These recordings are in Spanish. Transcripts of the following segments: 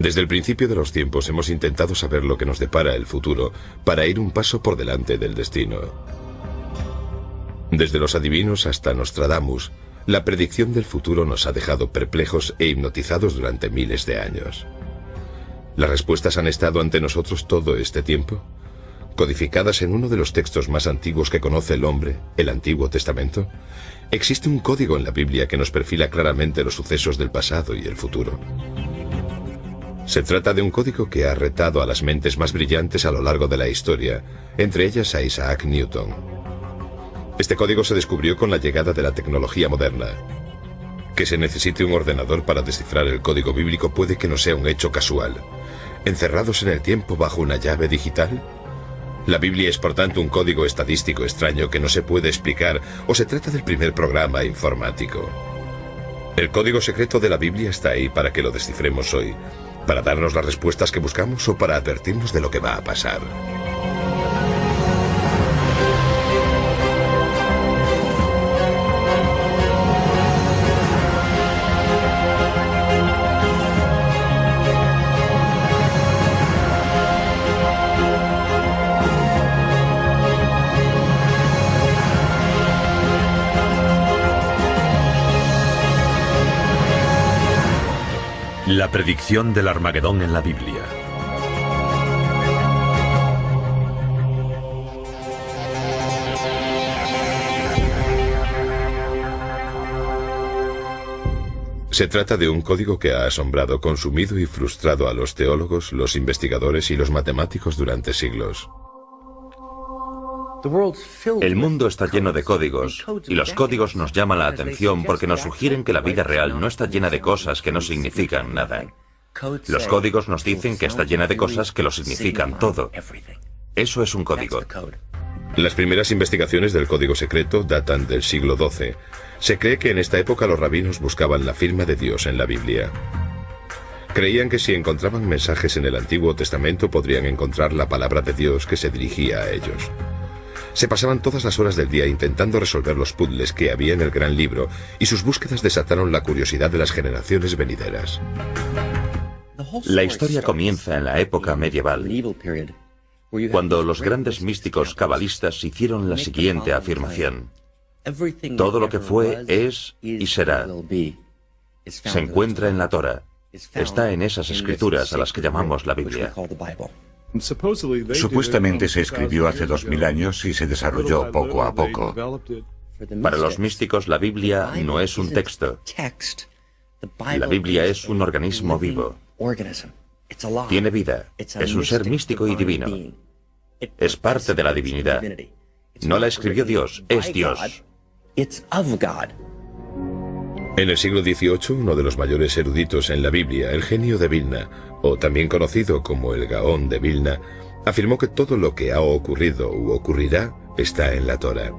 Desde el principio de los tiempos hemos intentado saber lo que nos depara el futuro para ir un paso por delante del destino. Desde los adivinos hasta Nostradamus, la predicción del futuro nos ha dejado perplejos e hipnotizados durante miles de años. ¿Las respuestas han estado ante nosotros todo este tiempo? Codificadas en uno de los textos más antiguos que conoce el hombre, el Antiguo Testamento, existe un código en la Biblia que nos perfila claramente los sucesos del pasado y el futuro. Se trata de un código que ha retado a las mentes más brillantes a lo largo de la historia, entre ellas a Isaac Newton. Este código se descubrió con la llegada de la tecnología moderna. Que se necesite un ordenador para descifrar el código bíblico puede que no sea un hecho casual. ¿Encerrados en el tiempo bajo una llave digital? ¿La Biblia es por tanto un código estadístico extraño que no se puede explicar o se trata del primer programa informático? El código secreto de la Biblia está ahí para que lo descifremos hoy, para darnos las respuestas que buscamos o para advertirnos de lo que va a pasar. La predicción del Armagedón en la Biblia. Se trata de un código que ha asombrado, consumido y frustrado a los teólogos, los investigadores y los matemáticos durante siglos. El mundo está lleno de códigos, y los códigos nos llaman la atención porque nos sugieren que la vida real no está llena de cosas que no significan nada. Los códigos nos dicen que está llena de cosas que lo significan todo. Eso es un código. Las primeras investigaciones del código secreto datan del siglo XII. Se cree que en esta época los rabinos buscaban la firma de Dios en la Biblia. Creían que si encontraban mensajes en el Antiguo Testamento podrían encontrar la palabra de Dios que se dirigía a ellos. Se pasaban todas las horas del día intentando resolver los puzzles que había en el gran libro, y sus búsquedas desataron la curiosidad de las generaciones venideras. La historia comienza en la época medieval, cuando los grandes místicos cabalistas hicieron la siguiente afirmación: todo lo que fue, es y será. Se encuentra en la Torá. Está en esas escrituras a las que llamamos la Biblia. Supuestamente se escribió hace 2000 años y se desarrolló poco a poco. Para los místicos, la Biblia no es un texto. La Biblia es un organismo vivo. Tiene vida. Es un ser místico y divino. Es parte de la divinidad. No la escribió Dios, es Dios. En el siglo XVIII, uno de los mayores eruditos en la Biblia, el genio de Vilna, o también conocido como el Gaón de Vilna, afirmó que todo lo que ha ocurrido u ocurrirá está en la Torá.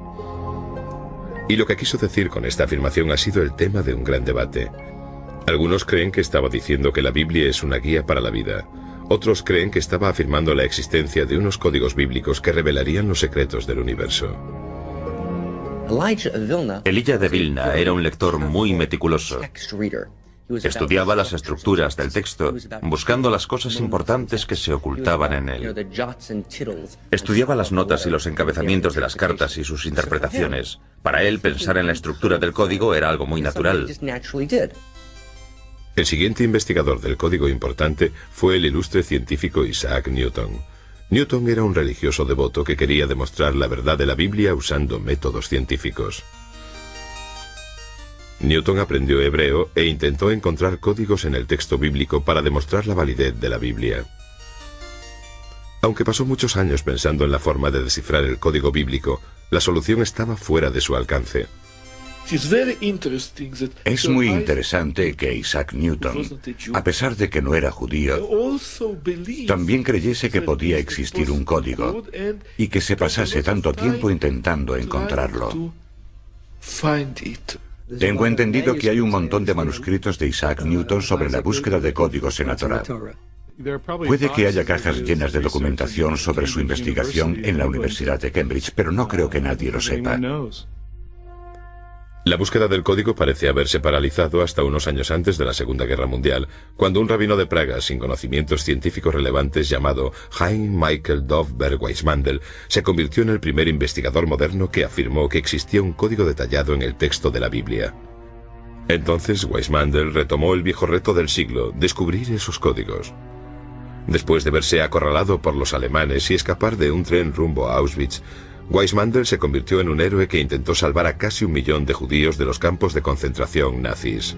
Y lo que quiso decir con esta afirmación ha sido el tema de un gran debate. Algunos creen que estaba diciendo que la Biblia es una guía para la vida. Otros creen que estaba afirmando la existencia de unos códigos bíblicos que revelarían los secretos del universo. Elijah de Vilna era un lector muy meticuloso. Estudiaba las estructuras del texto, buscando las cosas importantes que se ocultaban en él. Estudiaba las notas y los encabezamientos de las cartas y sus interpretaciones. Para él, pensar en la estructura del código era algo muy natural. El siguiente investigador del código importante fue el ilustre científico Isaac Newton. Newton era un religioso devoto que quería demostrar la verdad de la Biblia usando métodos científicos. Newton aprendió hebreo e intentó encontrar códigos en el texto bíblico para demostrar la validez de la Biblia. Aunque pasó muchos años pensando en la forma de descifrar el código bíblico, la solución estaba fuera de su alcance. Es muy interesante que Isaac Newton, a pesar de que no era judío, también creyese que podía existir un código y que se pasase tanto tiempo intentando encontrarlo. Tengo entendido que hay un montón de manuscritos de Isaac Newton sobre la búsqueda de códigos en la Torá. Puede que haya cajas llenas de documentación sobre su investigación en la Universidad de Cambridge, pero no creo que nadie lo sepa. La búsqueda del código parece haberse paralizado hasta unos años antes de la Segunda Guerra Mundial, cuando un rabino de Praga sin conocimientos científicos relevantes llamado Hein Michael Dovberg Weissmandl se convirtió en el primer investigador moderno que afirmó que existía un código detallado en el texto de la Biblia. Entonces Weissmandl retomó el viejo reto del siglo, descubrir esos códigos. Después de verse acorralado por los alemanes y escapar de un tren rumbo a Auschwitz, Weissmandl se convirtió en un héroe que intentó salvar a casi 1 millón de judíos de los campos de concentración nazis.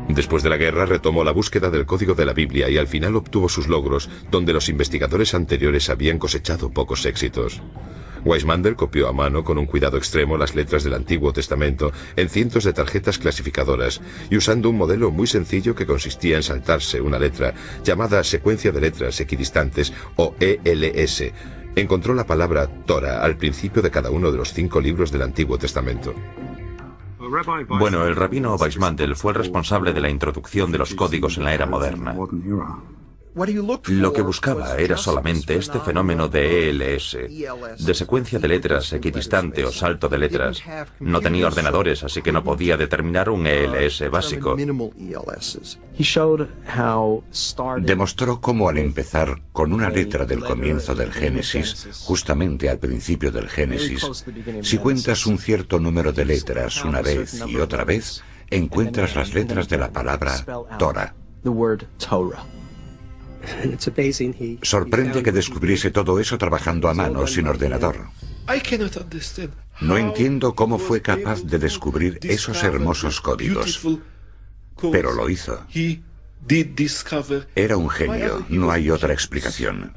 Después de la guerra retomó la búsqueda del código de la Biblia y al final obtuvo sus logros, donde los investigadores anteriores habían cosechado pocos éxitos. Weissmandl copió a mano con un cuidado extremo las letras del Antiguo Testamento en cientos de tarjetas clasificadoras y usando un modelo muy sencillo que consistía en saltarse una letra, llamada secuencia de letras equidistantes o ELS. Encontró la palabra Torah al principio de cada uno de los 5 libros del Antiguo Testamento. Bueno, el rabino Weissmandl fue el responsable de la introducción de los códigos en la era moderna. Lo que buscaba era solamente este fenómeno de ELS, de secuencia de letras equidistante o salto de letras. No tenía ordenadores, así que no podía determinar un ELS básico. Demostró cómo al empezar con una letra del comienzo del Génesis, justamente al principio del Génesis, si cuentas un cierto número de letras una vez y otra vez, encuentras las letras de la palabra Torah. Sorprende que descubriese todo eso trabajando a mano, sin ordenador. No entiendo cómo fue capaz de descubrir esos hermosos códigos, pero lo hizo. Era un genio, no hay otra explicación.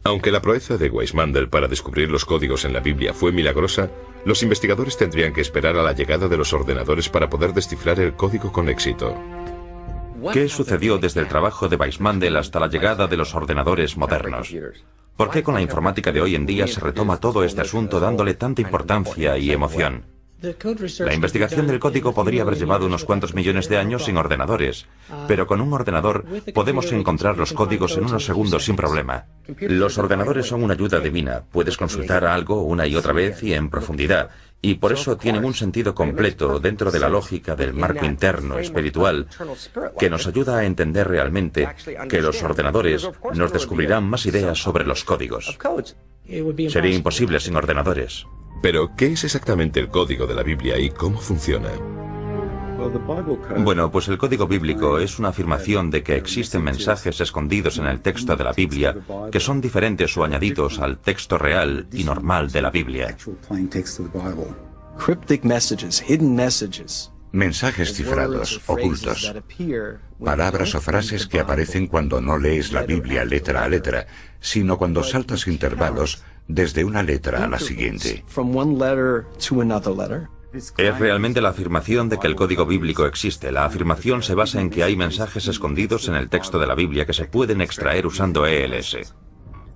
Aunque la proeza de Weissmandl para descubrir los códigos en la Biblia fue milagrosa, los investigadores tendrían que esperar a la llegada de los ordenadores para poder descifrar el código con éxito. ¿Qué sucedió desde el trabajo de Weissmandl hasta la llegada de los ordenadores modernos? ¿Por qué con la informática de hoy en día se retoma todo este asunto dándole tanta importancia y emoción? La investigación del código podría haber llevado unos cuantos millones de años sin ordenadores, pero con un ordenador podemos encontrar los códigos en unos segundos sin problema. Los ordenadores son una ayuda divina, puedes consultar algo una y otra vez y en profundidad, y por eso tienen un sentido completo dentro de la lógica del marco interno espiritual que nos ayuda a entender realmente que los ordenadores nos descubrirán más ideas sobre los códigos. Sería imposible sin ordenadores. Pero, ¿qué es exactamente el código de la Biblia y cómo funciona? Bueno, pues el código bíblico es una afirmación de que existen mensajes escondidos en el texto de la Biblia que son diferentes o añadidos al texto real y normal de la Biblia. Mensajes cifrados, ocultos. Palabras o frases que aparecen cuando no lees la Biblia letra a letra, sino cuando saltas intervalos desde una letra a la siguiente. Es realmente la afirmación de que el código bíblico existe. La afirmación se basa en que hay mensajes escondidos en el texto de la Biblia que se pueden extraer usando ELS.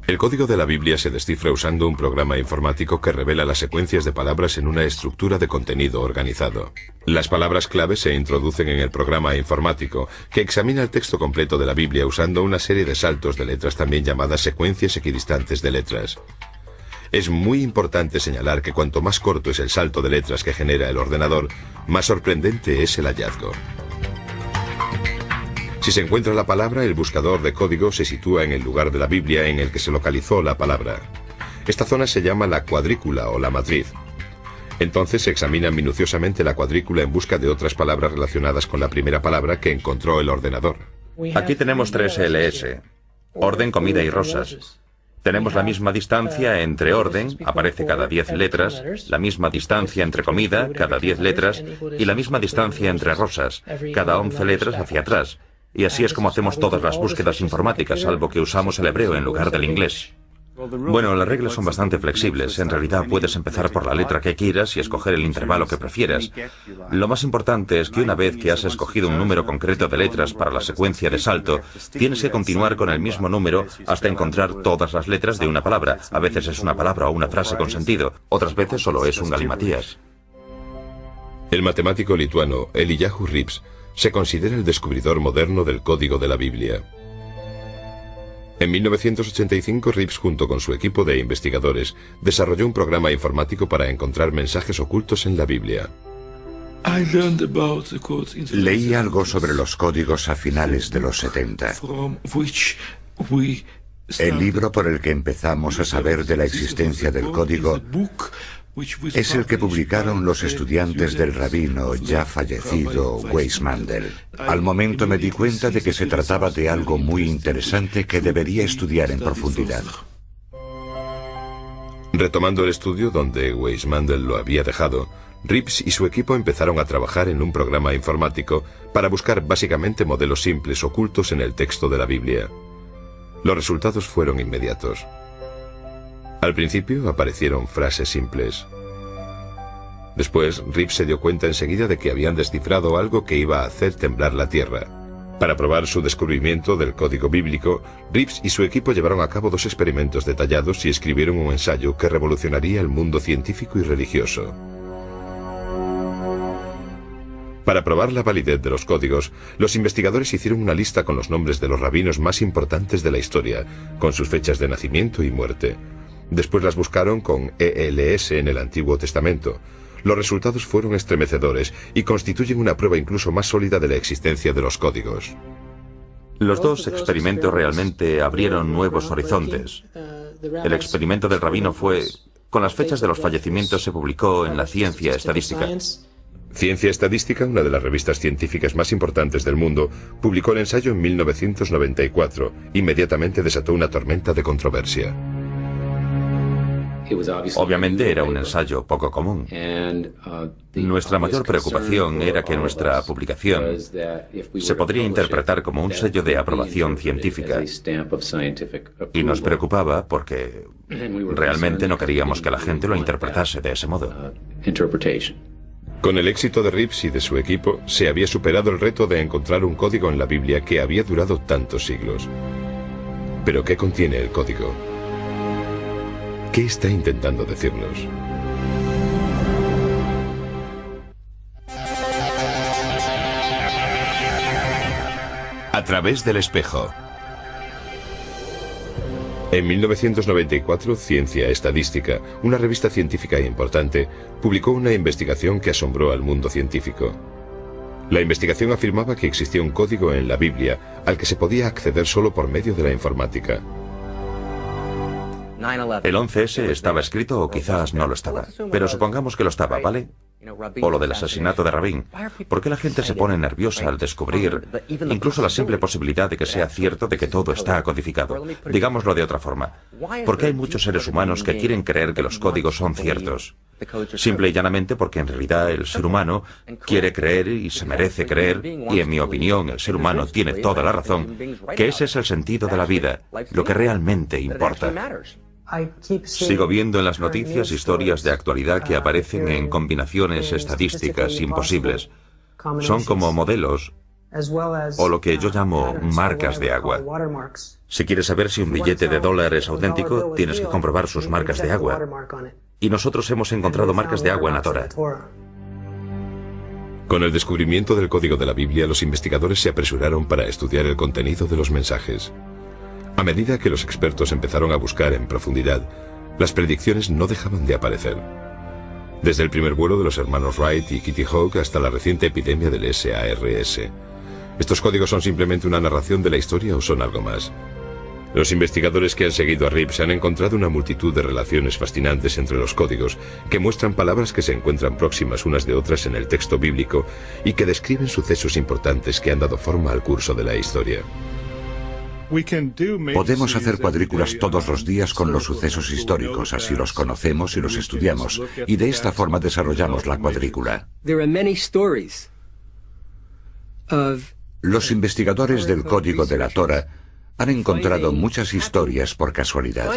El código de la Biblia se descifra usando un programa informático que revela las secuencias de palabras en una estructura de contenido organizado. Las palabras clave se introducen en el programa informático, que examina el texto completo de la Biblia usando una serie de saltos de letras también llamadas secuencias equidistantes de letras. Es muy importante señalar que cuanto más corto es el salto de letras que genera el ordenador, más sorprendente es el hallazgo. Si se encuentra la palabra, el buscador de código se sitúa en el lugar de la Biblia en el que se localizó la palabra. Esta zona se llama la cuadrícula o la matriz. Entonces se examina minuciosamente la cuadrícula en busca de otras palabras relacionadas con la primera palabra que encontró el ordenador. Aquí tenemos 3 ELS: orden, comida y rosas. Tenemos la misma distancia entre orden, aparece cada 10 letras, la misma distancia entre comida, cada 10 letras, y la misma distancia entre rosas, cada 11 letras hacia atrás. Y así es como hacemos todas las búsquedas informáticas, salvo que usamos el hebreo en lugar del inglés. Bueno, las reglas son bastante flexibles. En realidad puedes empezar por la letra que quieras y escoger el intervalo que prefieras. Lo más importante es que una vez que has escogido un número concreto de letras para la secuencia de salto, tienes que continuar con el mismo número hasta encontrar todas las letras de una palabra. A veces es una palabra o una frase con sentido, otras veces solo es un galimatías. El matemático lituano Eliyahu Rips se considera el descubridor moderno del código de la Biblia. En 1985, Reeves, junto con su equipo de investigadores, desarrolló un programa informático para encontrar mensajes ocultos en la Biblia. Leí algo sobre los códigos a finales de los 70. El libro por el que empezamos a saber de la existencia del código es el que publicaron los estudiantes del rabino ya fallecido Weizmann. Al momento me di cuenta de que se trataba de algo muy interesante que debería estudiar en profundidad. Retomando el estudio donde Weizmann lo había dejado, Reeves y su equipo empezaron a trabajar en un programa informático para buscar básicamente modelos simples ocultos en el texto de la Biblia. Los resultados fueron inmediatos. Al principio aparecieron frases simples. Después, Reeves se dio cuenta enseguida de que habían descifrado algo que iba a hacer temblar la Tierra. Para probar su descubrimiento del código bíblico, Reeves y su equipo llevaron a cabo 2 experimentos detallados y escribieron un ensayo que revolucionaría el mundo científico y religioso. Para probar la validez de los códigos, los investigadores hicieron una lista con los nombres de los rabinos más importantes de la historia, con sus fechas de nacimiento y muerte. Después las buscaron con ELS en el Antiguo Testamento. Los resultados fueron estremecedores y constituyen una prueba incluso más sólida de la existencia de los códigos. Los 2 experimentos realmente abrieron nuevos horizontes. El experimento del rabino fue... Con las fechas de los fallecimientos se publicó en la Ciencia Estadística. Ciencia Estadística, una de las revistas científicas más importantes del mundo, publicó el ensayo en 1994. Inmediatamente desató una tormenta de controversia. Obviamente era un ensayo poco común. Nuestra mayor preocupación era que nuestra publicación se podría interpretar como un sello de aprobación científica. Y nos preocupaba porque realmente no queríamos que la gente lo interpretase de ese modo. Con el éxito de Reeves y de su equipo, se había superado el reto de encontrar un código en la Biblia que había durado tantos siglos. ¿Pero qué contiene el código? ¿Qué está intentando decirnos? A través del espejo. En 1994, Ciencia Estadística, una revista científica importante, publicó una investigación que asombró al mundo científico. La investigación afirmaba que existía un código en la Biblia al que se podía acceder solo por medio de la informática. El 11S estaba escrito o quizás no lo estaba, pero supongamos que lo estaba, ¿vale? O lo del asesinato de Rabin. ¿Por qué la gente se pone nerviosa al descubrir incluso la simple posibilidad de que sea cierto de que todo está codificado? Digámoslo de otra forma. ¿Por qué hay muchos seres humanos que quieren creer que los códigos son ciertos? Simple y llanamente porque en realidad el ser humano quiere creer y se merece creer, y en mi opinión el ser humano tiene toda la razón, que ese es el sentido de la vida, lo que realmente importa. Sigo viendo en las noticias historias de actualidad que aparecen en combinaciones estadísticas imposibles. Son como modelos, o lo que yo llamo marcas de agua. Si quieres saber si un billete de dólar es auténtico, tienes que comprobar sus marcas de agua. Y nosotros hemos encontrado marcas de agua en la Torá. Con el descubrimiento del código de la Biblia, los investigadores se apresuraron para estudiar el contenido de los mensajes. A medida que los expertos empezaron a buscar en profundidad, las predicciones no dejaban de aparecer. Desde el primer vuelo de los hermanos Wright y Kitty Hawk hasta la reciente epidemia del SARS. ¿Estos códigos son simplemente una narración de la historia o son algo más? Los investigadores que han seguido a Reeves han encontrado una multitud de relaciones fascinantes entre los códigos que muestran palabras que se encuentran próximas unas de otras en el texto bíblico y que describen sucesos importantes que han dado forma al curso de la historia. Podemos hacer cuadrículas todos los días con los sucesos históricos, así los conocemos y los estudiamos, y de esta forma desarrollamos la cuadrícula. Los investigadores del código de la Torá han encontrado muchas historias por casualidad.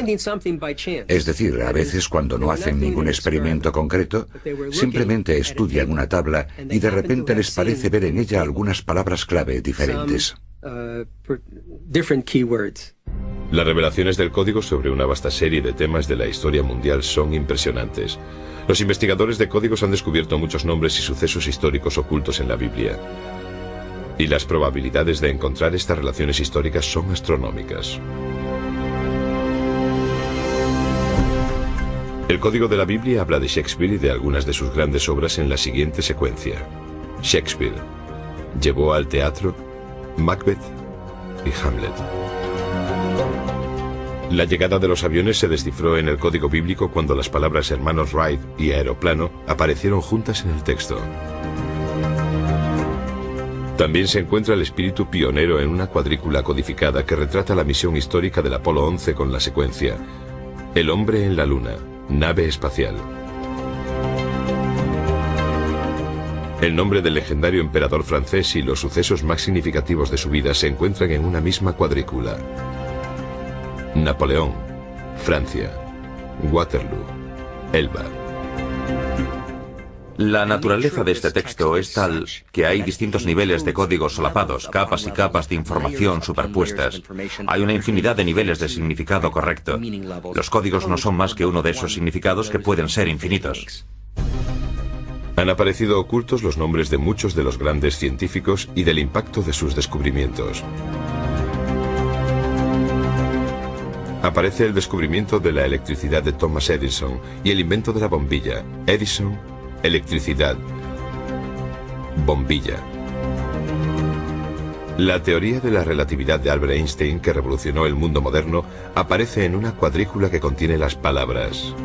Es decir, a veces cuando no hacen ningún experimento concreto, simplemente estudian una tabla y de repente les parece ver en ella algunas palabras clave diferentes. Las revelaciones del código sobre una vasta serie de temas de la historia mundial son impresionantes. Los investigadores de códigos han descubierto muchos nombres y sucesos históricos ocultos en la Biblia. Y las probabilidades de encontrar estas relaciones históricas son astronómicas. El código de la Biblia habla de Shakespeare y de algunas de sus grandes obras en la siguiente secuencia. Shakespeare llevó al teatro Macbeth y Hamlet. La llegada de los aviones se descifró en el código bíblico cuando las palabras hermanos Wright y aeroplano aparecieron juntas en el texto. También se encuentra el espíritu pionero en una cuadrícula codificada que retrata la misión histórica del Apolo 11 con la secuencia: el hombre en la luna, nave espacial. El nombre del legendario emperador francés y los sucesos más significativos de su vida se encuentran en una misma cuadrícula: Napoleón, Francia, Waterloo, Elba. La naturaleza de este texto es tal que hay distintos niveles de códigos solapados, capas y capas de información superpuestas. Hay una infinidad de niveles de significado correcto. Los códigos no son más que uno de esos significados que pueden ser infinitos. Han aparecido ocultos los nombres de muchos de los grandes científicos y del impacto de sus descubrimientos. Aparece el descubrimiento de la electricidad de Thomas Edison y el invento de la bombilla. Edison, electricidad, bombilla. La teoría de la relatividad de Albert Einstein, que revolucionó el mundo moderno, aparece en una cuadrícula que contiene las palabras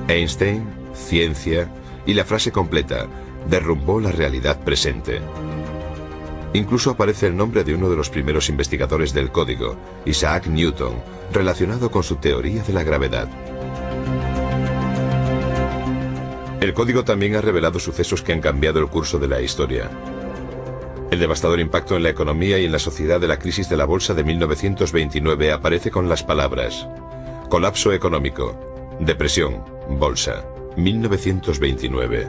Einstein, ciencia y la frase completa: derrumbó la realidad presente. Incluso aparece el nombre de uno de los primeros investigadores del código, Isaac Newton, relacionado con su teoría de la gravedad. El código también ha revelado sucesos que han cambiado el curso de la historia. El devastador impacto en la economía y en la sociedad de la crisis de la bolsa de 1929 aparece con las palabras: colapso económico, depresión, bolsa, 1929.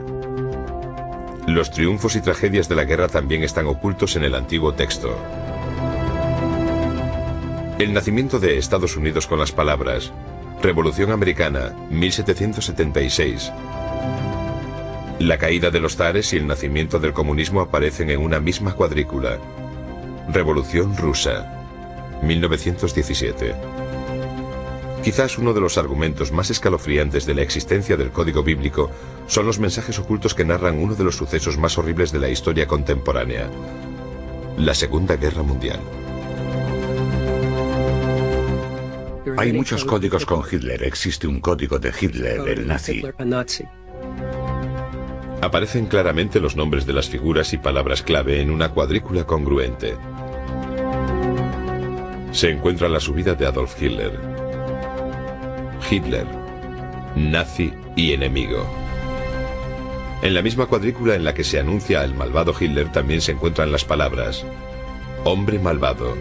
Los triunfos y tragedias de la guerra también están ocultos en el antiguo texto. El nacimiento de Estados Unidos con las palabras Revolución Americana, 1776. La caída de los zares y el nacimiento del comunismo aparecen en una misma cuadrícula. Revolución Rusa, 1917. Quizás uno de los argumentos más escalofriantes de la existencia del código bíblico son los mensajes ocultos que narran uno de los sucesos más horribles de la historia contemporánea: la Segunda Guerra Mundial. Hay muchos códigos con Hitler. Existe un código de Hitler, el nazi. Aparecen claramente los nombres de las figuras y palabras clave en una cuadrícula congruente. Se encuentra la subida de Adolf Hitler. Hitler, nazi y enemigo. En la misma cuadrícula en la que se anuncia al malvado Hitler también se encuentran las palabras hombre malvado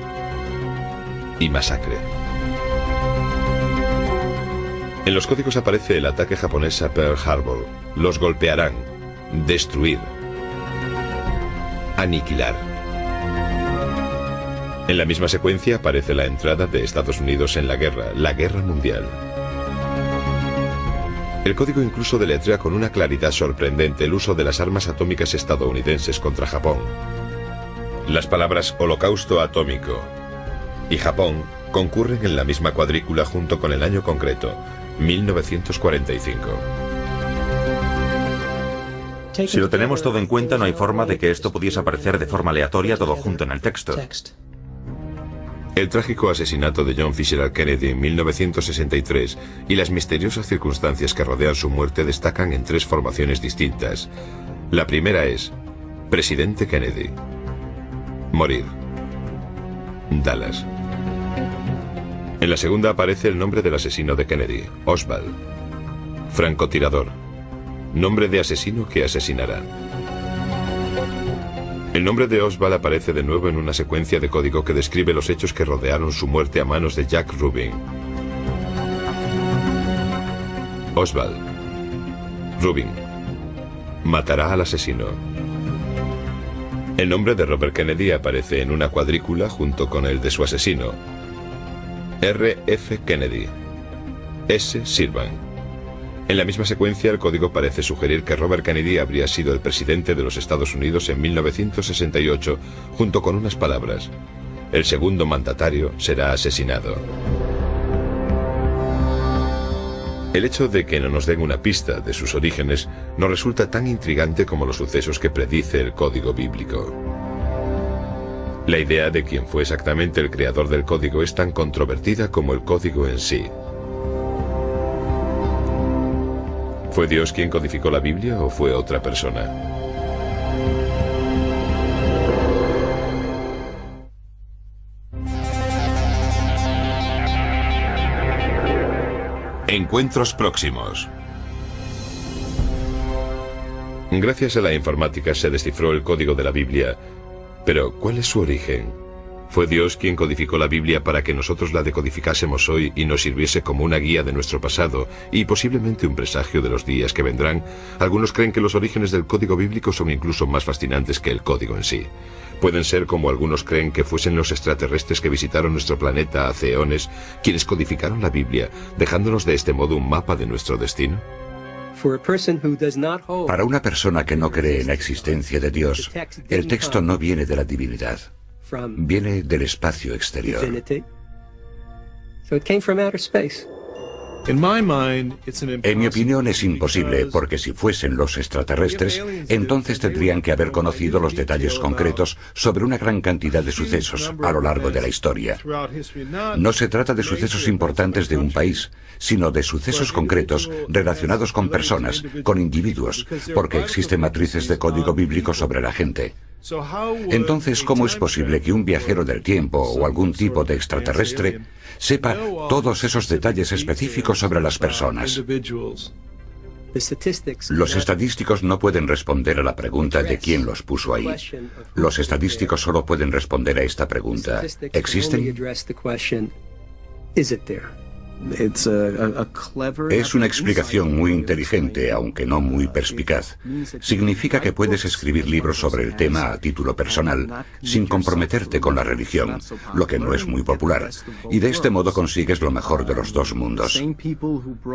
y masacre. En los códigos aparece el ataque japonés a Pearl Harbor. Los golpearán, destruir, aniquilar. En la misma secuencia aparece la entrada de Estados Unidos en la Guerra Mundial. El código incluso deletrea con una claridad sorprendente el uso de las armas atómicas estadounidenses contra Japón. Las palabras holocausto atómico y Japón concurren en la misma cuadrícula junto con el año concreto, 1945. Si lo tenemos todo en cuenta, no hay forma de que esto pudiese aparecer de forma aleatoria todo junto en el texto. El trágico asesinato de John F. Kennedy en 1963 y las misteriosas circunstancias que rodean su muerte destacan en tres formaciones distintas. La primera es Presidente Kennedy. Morir. Dallas. En la segunda aparece el nombre del asesino de Kennedy, Oswald. Francotirador. Nombre de asesino que asesinará. El nombre de Oswald aparece de nuevo en una secuencia de código que describe los hechos que rodearon su muerte a manos de Jack Rubin. Oswald. Rubin. Matará al asesino. El nombre de Robert Kennedy aparece en una cuadrícula junto con el de su asesino. R. F. Kennedy. S. Sirvan. En la misma secuencia, el código parece sugerir que Robert Kennedy habría sido el presidente de los Estados Unidos en 1968, junto con unas palabras: el segundo mandatario será asesinado. El hecho de que no nos den una pista de sus orígenes nos resulta tan intrigante como los sucesos que predice el código bíblico. La idea de quién fue exactamente el creador del código es tan controvertida como el código en sí. ¿Fue Dios quien codificó la Biblia o fue otra persona? Encuentros próximos. Gracias a la informática se descifró el código de la Biblia, pero ¿cuál es su origen? ¿Fue Dios quien codificó la Biblia para que nosotros la decodificásemos hoy y nos sirviese como una guía de nuestro pasado y posiblemente un presagio de los días que vendrán? Algunos creen que los orígenes del código bíblico son incluso más fascinantes que el código en sí. Pueden ser como algunos creen que fuesen los extraterrestres que visitaron nuestro planeta hace eones, quienes codificaron la Biblia, dejándonos de este modo un mapa de nuestro destino. Para una persona que no cree en la existencia de Dios, el texto no viene de la divinidad, viene del espacio exterior. En mi opinión es imposible, porque si fuesen los extraterrestres, entonces tendrían que haber conocido los detalles concretos sobre una gran cantidad de sucesos a lo largo de la historia. No se trata de sucesos importantes de un país, sino de sucesos concretos relacionados con personas, con individuos, porque existen matrices de código bíblico sobre la gente. Entonces, ¿cómo es posible que un viajero del tiempo o algún tipo de extraterrestre sepa todos esos detalles específicos sobre las personas? Los estadísticos no pueden responder a la pregunta de quién los puso ahí. Los estadísticos solo pueden responder a esta pregunta: ¿existen? Es una explicación muy inteligente, aunque no muy perspicaz. Significa que puedes escribir libros sobre el tema a título personal, sin comprometerte con la religión, lo que no es muy popular, y de este modo consigues lo mejor de los dos mundos.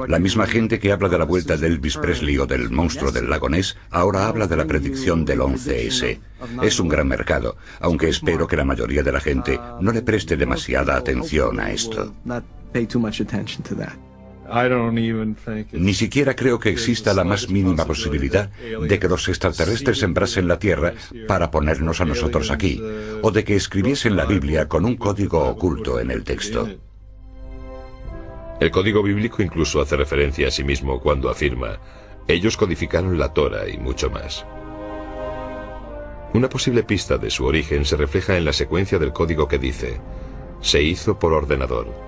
La misma gente que habla de la vuelta de Elvis Presley o del monstruo del lago Ness, ahora habla de la predicción del 11S. Es un gran mercado, aunque espero que la mayoría de la gente no le preste demasiada atención a esto. Ni siquiera creo que exista la más mínima posibilidad de que los extraterrestres sembrasen la Tierra para ponernos a nosotros aquí, o de que escribiesen la Biblia con un código oculto en el texto. El código bíblico incluso hace referencia a sí mismo cuando afirma: ellos codificaron la Torah y mucho más. Una posible pista de su origen se refleja en la secuencia del código que dice: se hizo por ordenador.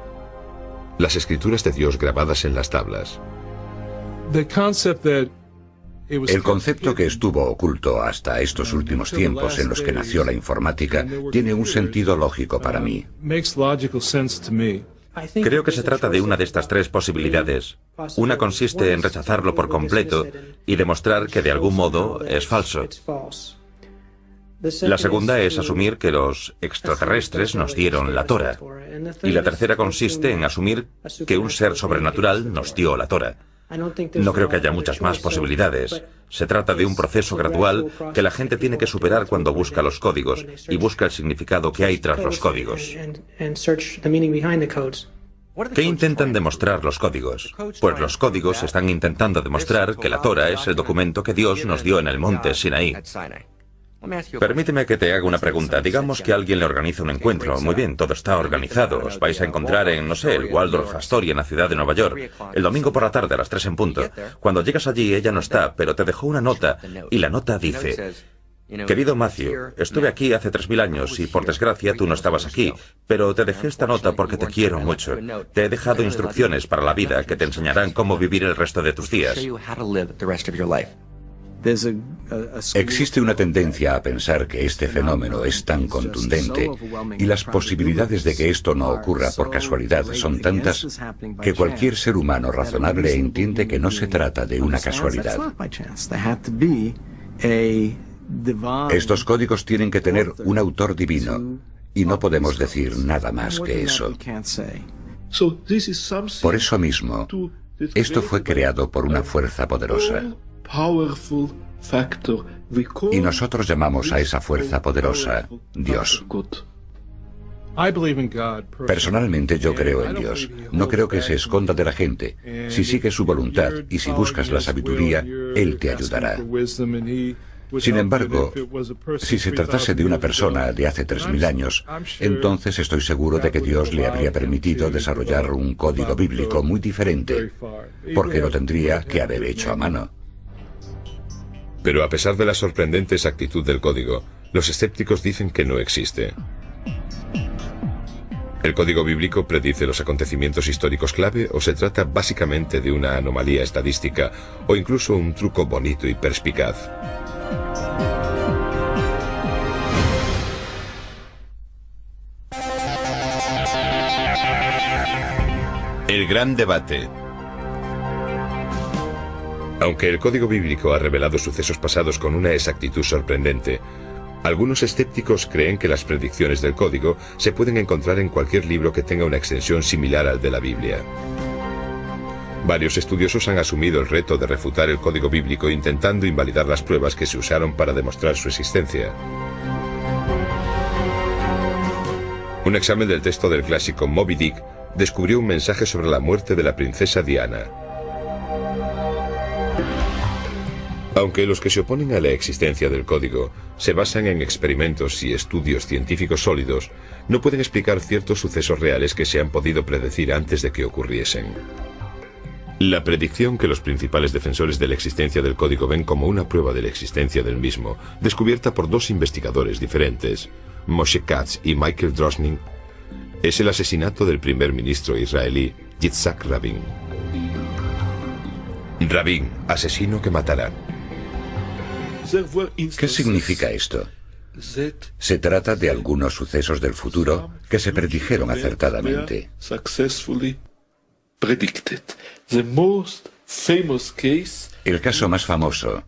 Las escrituras de Dios grabadas en las tablas. El concepto que estuvo oculto hasta estos últimos tiempos en los que nació la informática tiene un sentido lógico para mí. Creo que se trata de una de estas tres posibilidades. Una consiste en rechazarlo por completo y demostrar que de algún modo es falso. La segunda es asumir que los extraterrestres nos dieron la Torah. Y la tercera consiste en asumir que un ser sobrenatural nos dio la Torah. No creo que haya muchas más posibilidades. Se trata de un proceso gradual que la gente tiene que superar cuando busca los códigos y busca el significado que hay tras los códigos. ¿Qué intentan demostrar los códigos? Pues los códigos están intentando demostrar que la Torah es el documento que Dios nos dio en el monte Sinaí. Permíteme que te haga una pregunta. Digamos que alguien le organiza un encuentro. Muy bien, todo está organizado. Os vais a encontrar en, no sé, el Waldorf Astoria en la ciudad de Nueva York, el domingo por la tarde a las 3 en punto. Cuando llegas allí, ella no está, pero te dejó una nota, y la nota dice: querido Matthew, estuve aquí hace 3000 años y por desgracia tú no estabas aquí, pero te dejé esta nota porque te quiero mucho. Te he dejado instrucciones para la vida que te enseñarán cómo vivir el resto de tus días. Existe una tendencia a pensar que este fenómeno es tan contundente y las posibilidades de que esto no ocurra por casualidad son tantas que cualquier ser humano razonable entiende que no se trata de una casualidad. Estos códigos tienen que tener un autor divino y no podemos decir nada más que eso. Por eso mismo, esto fue creado por una fuerza poderosa. Y nosotros llamamos a esa fuerza poderosa Dios. Personalmente yo creo en Dios. No creo que se esconda de la gente. Si sigues su voluntad y si buscas la sabiduría, Él te ayudará. Sin embargo, si se tratase de una persona de hace 3000 años, entonces estoy seguro de que Dios le habría permitido desarrollar un código bíblico muy diferente, porque lo tendría que haber hecho a mano. Pero a pesar de la sorprendente exactitud del código, los escépticos dicen que no existe. ¿El código bíblico predice los acontecimientos históricos clave o se trata básicamente de una anomalía estadística o incluso un truco bonito y perspicaz? El gran debate. Aunque el código bíblico ha revelado sucesos pasados con una exactitud sorprendente, algunos escépticos creen que las predicciones del código se pueden encontrar en cualquier libro que tenga una extensión similar al de la Biblia. Varios estudiosos han asumido el reto de refutar el código bíblico intentando invalidar las pruebas que se usaron para demostrar su existencia. Un examen del texto del clásico Moby Dick descubrió un mensaje sobre la muerte de la princesa Diana. Aunque los que se oponen a la existencia del código se basan en experimentos y estudios científicos sólidos, no pueden explicar ciertos sucesos reales que se han podido predecir antes de que ocurriesen. La predicción que los principales defensores de la existencia del código ven como una prueba de la existencia del mismo, descubierta por dos investigadores diferentes, Moshe Katz y Michael Drosnin, es el asesinato del primer ministro israelí Yitzhak Rabin. Rabin, asesino que matará. ¿Qué significa esto? Se trata de algunos sucesos del futuro que se predijeron acertadamente. El caso más famoso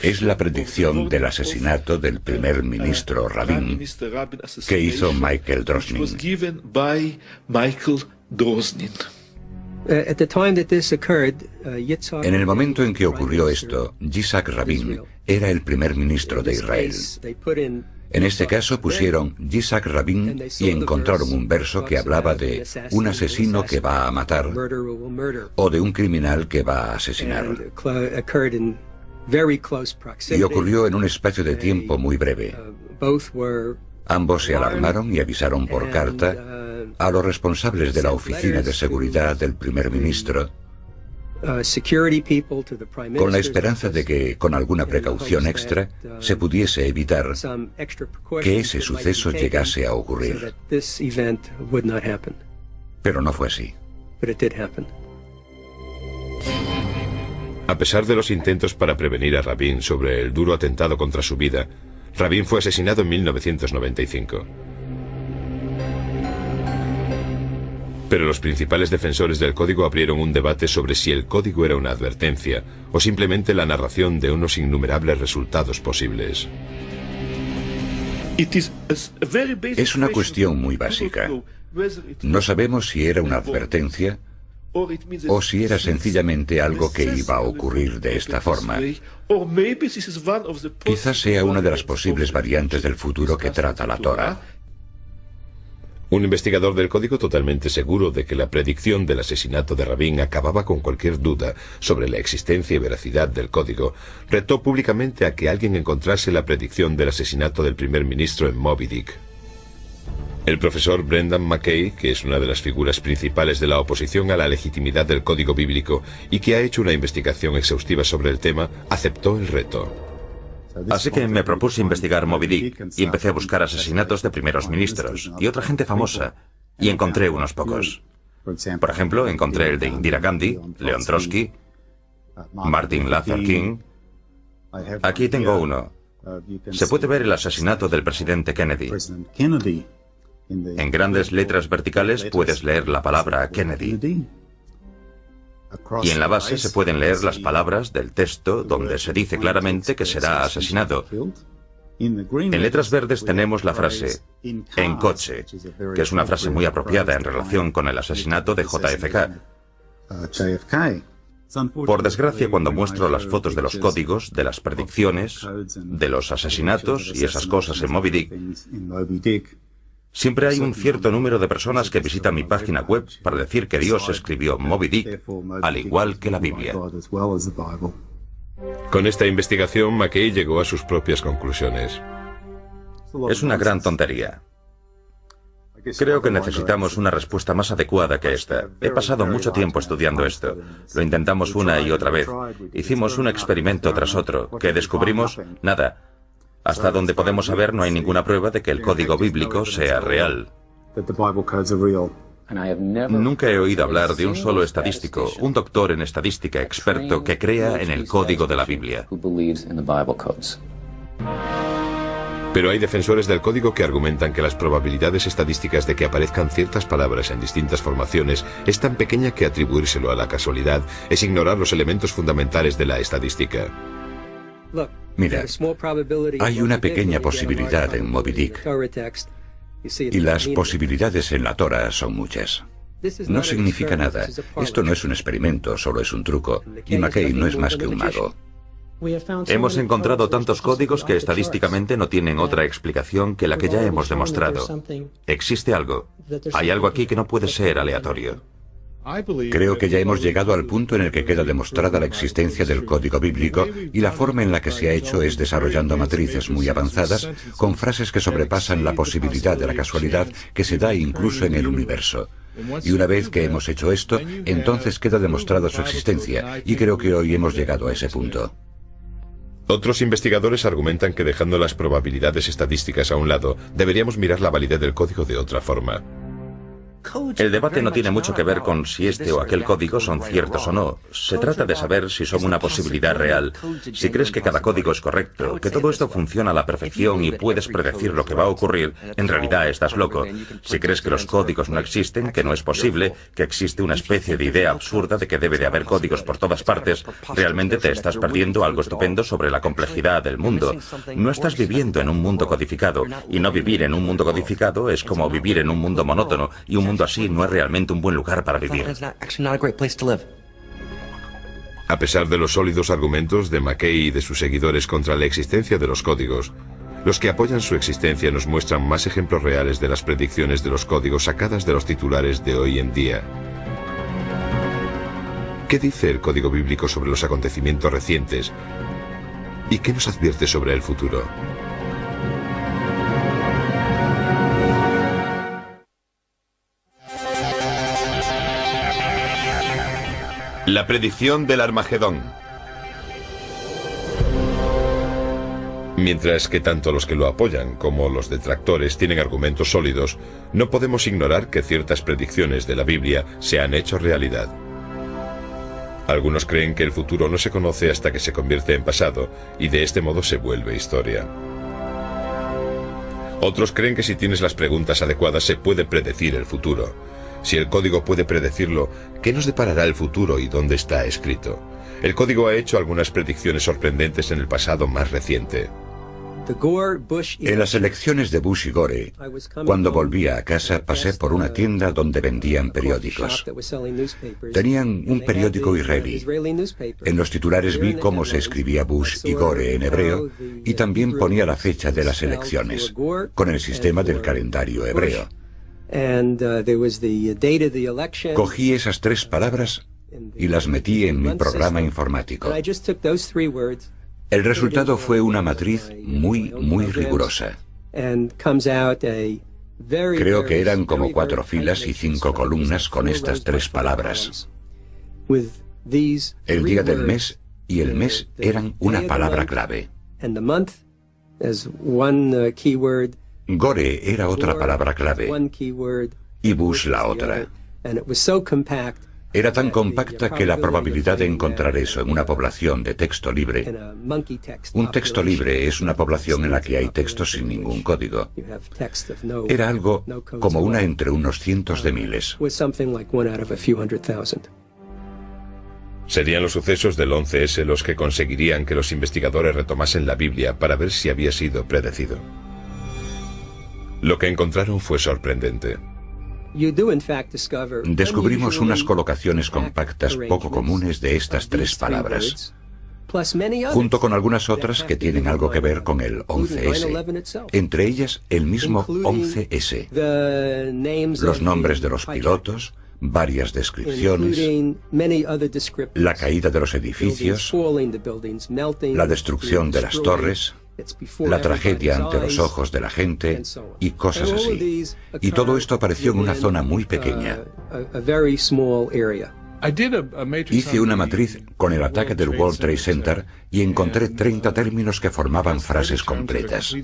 es la predicción del asesinato del primer ministro Rabin que hizo Michael Drosnin. En el momento en que ocurrió esto, Yitzhak Rabin era el primer ministro de Israel. En este caso pusieron Yitzhak Rabin y encontraron un verso que hablaba de un asesino que va a matar o de un criminal que va a asesinar. Y ocurrió en un espacio de tiempo muy breve. Ambos se alarmaron y avisaron por carta a los responsables de la oficina de seguridad del primer ministro, con la esperanza de que, con alguna precaución extra, se pudiese evitar que ese suceso llegase a ocurrir. Pero no fue así. A pesar de los intentos para prevenir a Rabin sobre el duro atentado contra su vida, Rabin fue asesinado en 1995. Pero los principales defensores del código abrieron un debate sobre si el código era una advertencia o simplemente la narración de unos innumerables resultados posibles. Es una cuestión muy básica. No sabemos si era una advertencia o si era sencillamente algo que iba a ocurrir de esta forma. Quizás sea una de las posibles variantes del futuro que trata la Torá. Un investigador del código totalmente seguro de que la predicción del asesinato de Rabin acababa con cualquier duda sobre la existencia y veracidad del código, retó públicamente a que alguien encontrase la predicción del asesinato del primer ministro en Moby Dick. El profesor Brendan McKay, que es una de las figuras principales de la oposición a la legitimidad del código bíblico y que ha hecho una investigación exhaustiva sobre el tema, aceptó el reto. Así que me propuse investigar Moby Dick y empecé a buscar asesinatos de primeros ministros y otra gente famosa, y encontré unos pocos. Por ejemplo, encontré el de Indira Gandhi, Leon Trotsky, Martin Luther King. Aquí tengo uno. Se puede ver el asesinato del presidente Kennedy. En grandes letras verticales puedes leer la palabra Kennedy. Y en la base se pueden leer las palabras del texto donde se dice claramente que será asesinado. En letras verdes tenemos la frase "en coche", que es una frase muy apropiada en relación con el asesinato de JFK. Por desgracia, cuando muestro las fotos de los códigos, de las predicciones, de los asesinatos y esas cosas en Moby Dick, Siempre hay un cierto número de personas que visitan mi página web para decir que Dios escribió Moby Dick, al igual que la Biblia. Con esta investigación, McKay llegó a sus propias conclusiones. Es una gran tontería. Creo que necesitamos una respuesta más adecuada que esta. He pasado mucho tiempo estudiando esto. Lo intentamos una y otra vez. Hicimos un experimento tras otro. ¿Qué descubrimos? Nada. Hasta donde podemos saber, no hay ninguna prueba de que el código bíblico sea real. Nunca he oído hablar de un solo estadístico, un doctor en estadística experto que crea en el código de la Biblia. Pero hay defensores del código que argumentan que las probabilidades estadísticas de que aparezcan ciertas palabras en distintas formaciones es tan pequeña que atribuírselo a la casualidad es ignorar los elementos fundamentales de la estadística. Mira, hay una pequeña posibilidad en Moby Dick, y las posibilidades en la Torah son muchas. No significa nada. Esto no es un experimento, solo es un truco, y McKay no es más que un mago. Hemos encontrado tantos códigos que estadísticamente no tienen otra explicación que la que ya hemos demostrado. Existe algo. Hay algo aquí que no puede ser aleatorio. Creo que ya hemos llegado al punto en el que queda demostrada la existencia del código bíblico y la forma en la que se ha hecho es desarrollando matrices muy avanzadas con frases que sobrepasan la posibilidad de la casualidad que se da incluso en el universo. Y una vez que hemos hecho esto, entonces queda demostrada su existencia y creo que hoy hemos llegado a ese punto. Otros investigadores argumentan que dejando las probabilidades estadísticas a un lado, deberíamos mirar la validez del código de otra forma. El debate no tiene mucho que ver con si este o aquel código son ciertos o no. Se trata de saber si son una posibilidad real. Si crees que cada código es correcto, que todo esto funciona a la perfección y puedes predecir lo que va a ocurrir, en realidad estás loco. Si crees que los códigos no existen, que no es posible, que existe una especie de idea absurda de que debe de haber códigos por todas partes, realmente te estás perdiendo algo estupendo sobre la complejidad del mundo. No estás viviendo en un mundo codificado, y no vivir en un mundo codificado es como vivir en un mundo monótono, y un mundo así no es realmente un buen lugar para vivir. A pesar de los sólidos argumentos de McKay y de sus seguidores contra la existencia de los códigos, los que apoyan su existencia nos muestran más ejemplos reales de las predicciones de los códigos sacadas de los titulares de hoy en día. ¿Qué dice el código bíblico sobre los acontecimientos recientes? ¿Y qué nos advierte sobre el futuro? La predicción del Armagedón. Mientras que tanto los que lo apoyan como los detractores tienen argumentos sólidos, no podemos ignorar que ciertas predicciones de la Biblia se han hecho realidad. Algunos creen que el futuro no se conoce hasta que se convierte en pasado, y de este modo se vuelve historia. Otros creen que si tienes las preguntas adecuadas se puede predecir el futuro. Si el código puede predecirlo, ¿qué nos deparará el futuro y dónde está escrito? El código ha hecho algunas predicciones sorprendentes en el pasado más reciente. En las elecciones de Bush y Gore, cuando volvía a casa pasé por una tienda donde vendían periódicos. Tenían un periódico israelí. En los titulares vi cómo se escribía Bush y Gore en hebreo y también ponía la fecha de las elecciones, con el sistema del calendario hebreo. Cogí esas tres palabras y las metí en mi programa informático. El resultado fue una matriz muy rigurosa. Creo que eran como 4 filas y 5 columnas con estas 3 palabras. El día del mes y el mes eran una palabra clave. Gore era otra palabra clave y Bush la otra. Era tan compacta que la probabilidad de encontrar eso en una población de texto libre. Un texto libre es una población en la que hay textos sin ningún código. Era algo como una entre unos cientos de miles. Serían los sucesos del 11S los que conseguirían que los investigadores retomasen la Biblia para ver si había sido predecido. Lo que encontraron fue sorprendente. Descubrimos unas colocaciones compactas poco comunes de estas 3 palabras. junto con algunas otras que tienen algo que ver con el 11S, entre ellas el mismo 11S, los nombres de los pilotos, varias descripciones, la caída de los edificios, la destrucción de las torres, la tragedia ante los ojos de la gente y cosas así. Y todo esto apareció en una zona muy pequeña. Hice una matriz con el ataque del World Trade Center y encontré 30 términos que formaban frases completas.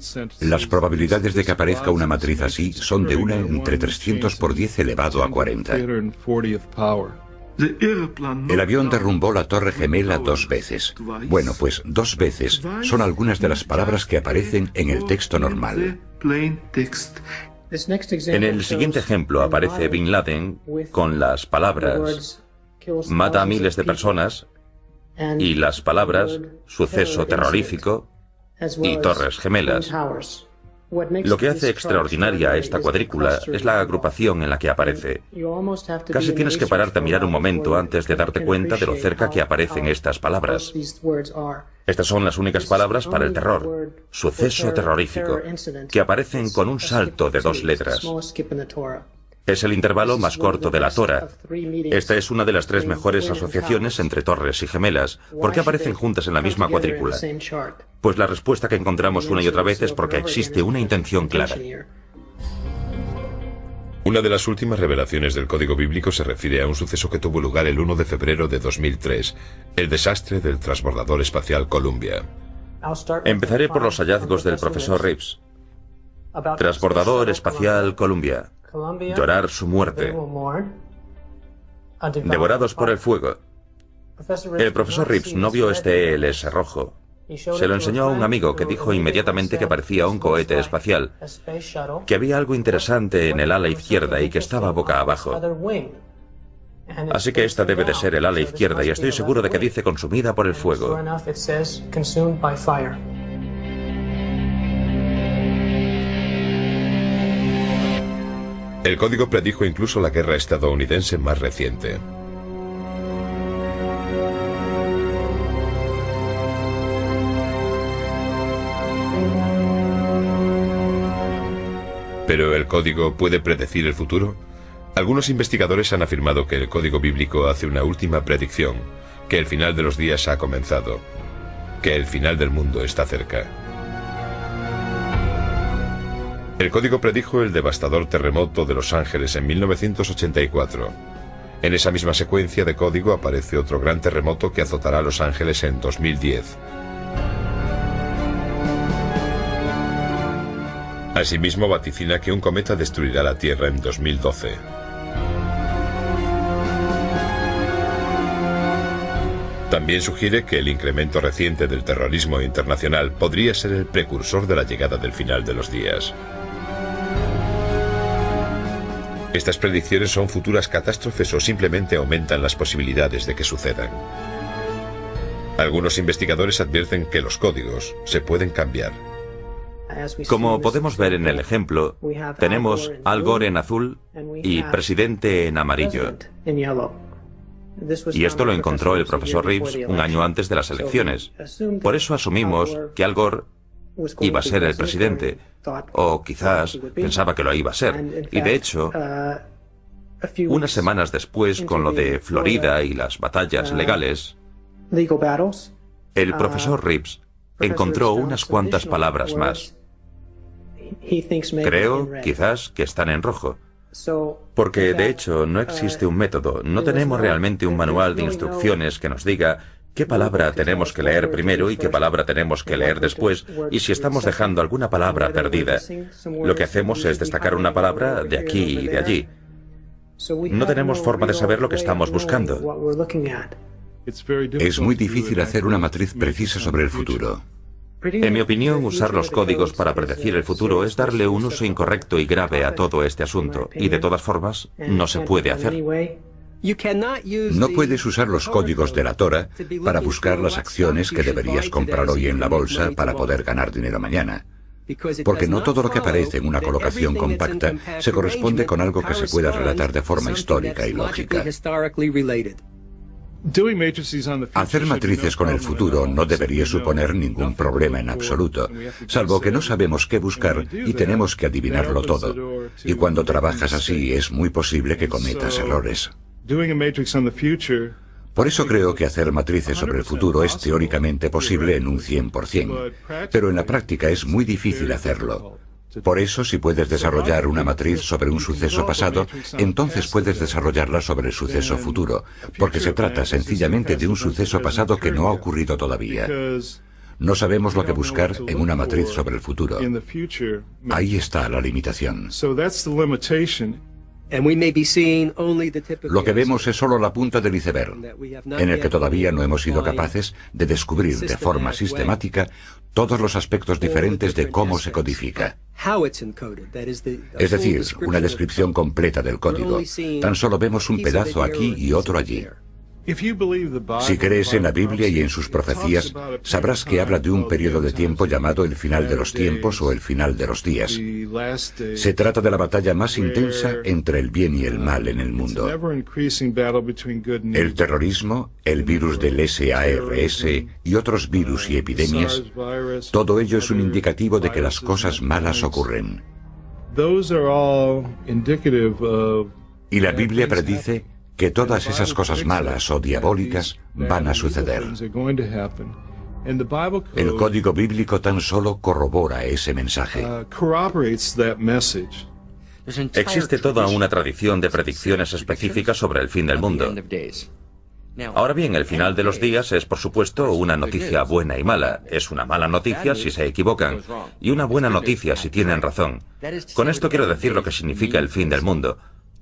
Las probabilidades de que aparezca una matriz así son de 1 entre 300 por 10 elevado a 40. El avión derrumbó la Torre Gemela 2 veces. Bueno, pues 2 veces son algunas de las palabras que aparecen en el texto normal. En el siguiente ejemplo aparece Bin Laden con las palabras mata a miles de personas y las palabras suceso terrorífico y Torres Gemelas. Lo que hace extraordinaria a esta cuadrícula es la agrupación en la que aparece. Casi tienes que pararte a mirar un momento antes de darte cuenta de lo cerca que aparecen estas palabras. Estas son las únicas palabras para el terror, suceso terrorífico, que aparecen con un salto de 2 letras. Es el intervalo más corto de la Torah. Esta es una de las 3 mejores asociaciones entre torres y gemelas. ¿Por qué aparecen juntas en la misma cuadrícula? Pues la respuesta que encontramos una y otra vez es porque existe una intención clara. Una de las últimas revelaciones del código bíblico se refiere a un suceso que tuvo lugar el 1 de febrero de 2003, el desastre del transbordador espacial Columbia. Empezaré por los hallazgos del profesor Reeves. Transbordador espacial Columbia. Llorar su muerte. Devorados por el fuego. El profesor Reeves no vio este ELS rojo. Se lo enseñó a un amigo que dijo inmediatamente que parecía un cohete espacial, que había algo interesante en el ala izquierda y que estaba boca abajo. Así que esta debe de ser el ala izquierda y estoy seguro de que dice consumida por el fuego. El código predijo incluso la guerra estadounidense más reciente. ¿Pero el código puede predecir el futuro? Algunos investigadores han afirmado que el código bíblico hace una última predicción, que el final de los días ha comenzado, que el final del mundo está cerca. El código predijo el devastador terremoto de Los Ángeles en 1984. En esa misma secuencia de código aparece otro gran terremoto que azotará a Los Ángeles en 2010. Asimismo vaticina que un cometa destruirá la Tierra en 2012. También sugiere que el incremento reciente del terrorismo internacional podría ser el precursor de la llegada del final de los días. ¿Estas predicciones son futuras catástrofes o simplemente aumentan las posibilidades de que sucedan? Algunos investigadores advierten que los códigos se pueden cambiar. Como podemos ver en el ejemplo, tenemos Al Gore en azul y presidente en amarillo. Y esto lo encontró el profesor Reeves un año antes de las elecciones. Por eso asumimos que Al Gore iba a ser el presidente, o quizás pensaba que lo iba a ser. Y de hecho, unas semanas después, con lo de Florida y las batallas legales, el profesor Reeves encontró unas cuantas palabras más. Creo, quizás, que están en rojo. Porque, de hecho, no existe un método, no tenemos realmente un manual de instrucciones que nos diga qué palabra tenemos que leer primero y qué palabra tenemos que leer después, y si estamos dejando alguna palabra perdida. Lo que hacemos es destacar una palabra de aquí y de allí. No tenemos forma de saber lo que estamos buscando. Es muy difícil hacer una matriz precisa sobre el futuro. En mi opinión, usar los códigos para predecir el futuro es darle un uso incorrecto y grave a todo este asunto, y de todas formas, no se puede hacer. No puedes usar los códigos de la Torah para buscar las acciones que deberías comprar hoy en la bolsa para poder ganar dinero mañana. Porque no todo lo que aparece en una colocación compacta se corresponde con algo que se pueda relatar de forma histórica y lógica. Hacer matrices con el futuro no debería suponer ningún problema en absoluto, salvo que no sabemos qué buscar y tenemos que adivinarlo todo. Y cuando trabajas así es muy posible que cometas errores. Por eso creo que hacer matrices sobre el futuro es teóricamente posible en un 100%, pero en la práctica es muy difícil hacerlo. Por eso, si puedes desarrollar una matriz sobre un suceso pasado, entonces puedes desarrollarla sobre el suceso futuro, porque se trata sencillamente de un suceso pasado que no ha ocurrido todavía. No sabemos lo que buscar en una matriz sobre el futuro. Ahí está la limitación. Lo que vemos es solo la punta del iceberg, en el que todavía no hemos sido capaces de descubrir de forma sistemática todos los aspectos diferentes de cómo se codifica. Es decir, una descripción completa del código. Tan solo vemos un pedazo aquí y otro allí. Si crees en la Biblia y en sus profecías, sabrás que habla de un periodo de tiempo llamado el final de los tiempos o el final de los días. Se trata de la batalla más intensa entre el bien y el mal en el mundo. El terrorismo, el virus del SARS y otros virus y epidemias, todo ello es un indicativo de que las cosas malas ocurren. Y la Biblia predice que todas esas cosas malas o diabólicas van a suceder. El código bíblico tan solo corrobora ese mensaje. Existe toda una tradición de predicciones específicas sobre el fin del mundo. Ahora bien, el final de los días es, por supuesto, una noticia buena y mala. Es una mala noticia si se equivocan, y una buena noticia si tienen razón. Con esto quiero decir lo que significa el fin del mundo.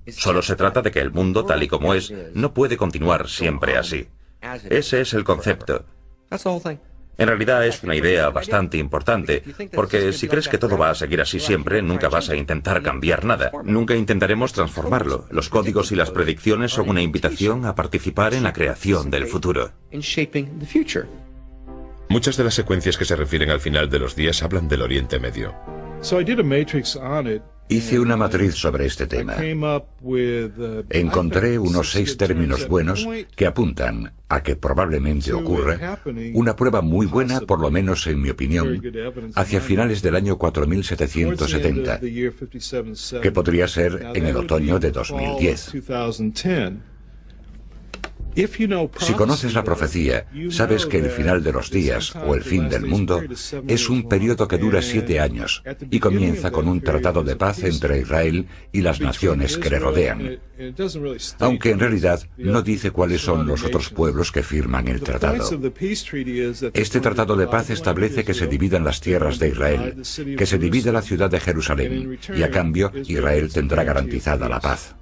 Solo se trata de que el mundo, tal y como es, no puede continuar siempre así. Ese es el concepto. En realidad es una idea bastante importante, porque si crees que todo va a seguir así siempre, nunca vas a intentar cambiar nada. Nunca intentaremos transformarlo. Los códigos y las predicciones son una invitación a participar en la creación del futuro. Muchas de las secuencias que se refieren al final de los días hablan del Oriente Medio. Hice una matriz sobre este tema. Encontré unos 6 términos buenos que apuntan a que probablemente ocurra una prueba muy buena, por lo menos en mi opinión, hacia finales del año 4770, que podría ser en el otoño de 2010. Si conoces la profecía, sabes que el final de los días, o el fin del mundo, es un periodo que dura 7 años y comienza con un tratado de paz entre Israel y las naciones que le rodean, aunque en realidad no dice cuáles son los otros pueblos que firman el tratado. Este tratado de paz establece que se dividan las tierras de Israel, que se divida la ciudad de Jerusalén, y a cambio Israel tendrá garantizada la paz.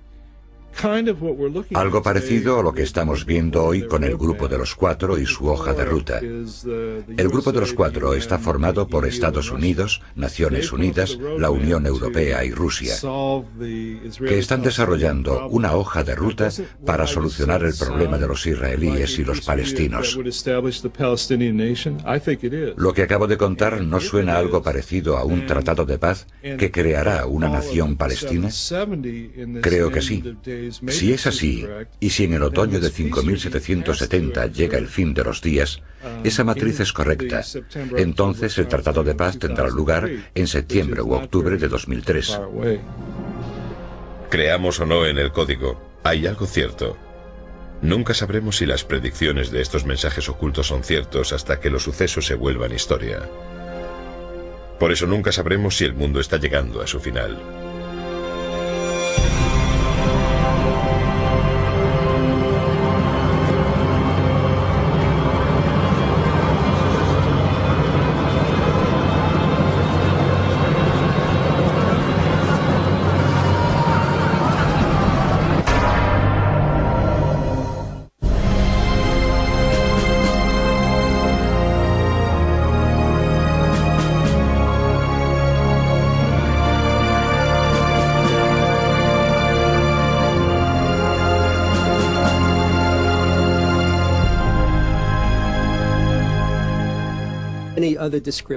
Algo parecido a lo que estamos viendo hoy con el Grupo de los Cuatro y su hoja de ruta. El Grupo de los Cuatro está formado por Estados Unidos, Naciones Unidas, la Unión Europea y Rusia, que están desarrollando una hoja de ruta para solucionar el problema de los israelíes y los palestinos. Lo que acabo de contar no suena algo parecido a un tratado de paz que creará una nación palestina. Creo que sí. Si es así, y si en el otoño de 5770 llega el fin de los días, esa matriz es correcta. Entonces el Tratado de Paz tendrá lugar en septiembre u octubre de 2003. Creamos o no en el código, hay algo cierto. Nunca sabremos si las predicciones de estos mensajes ocultos son ciertos hasta que los sucesos se vuelvan historia. Por eso nunca sabremos si el mundo está llegando a su final.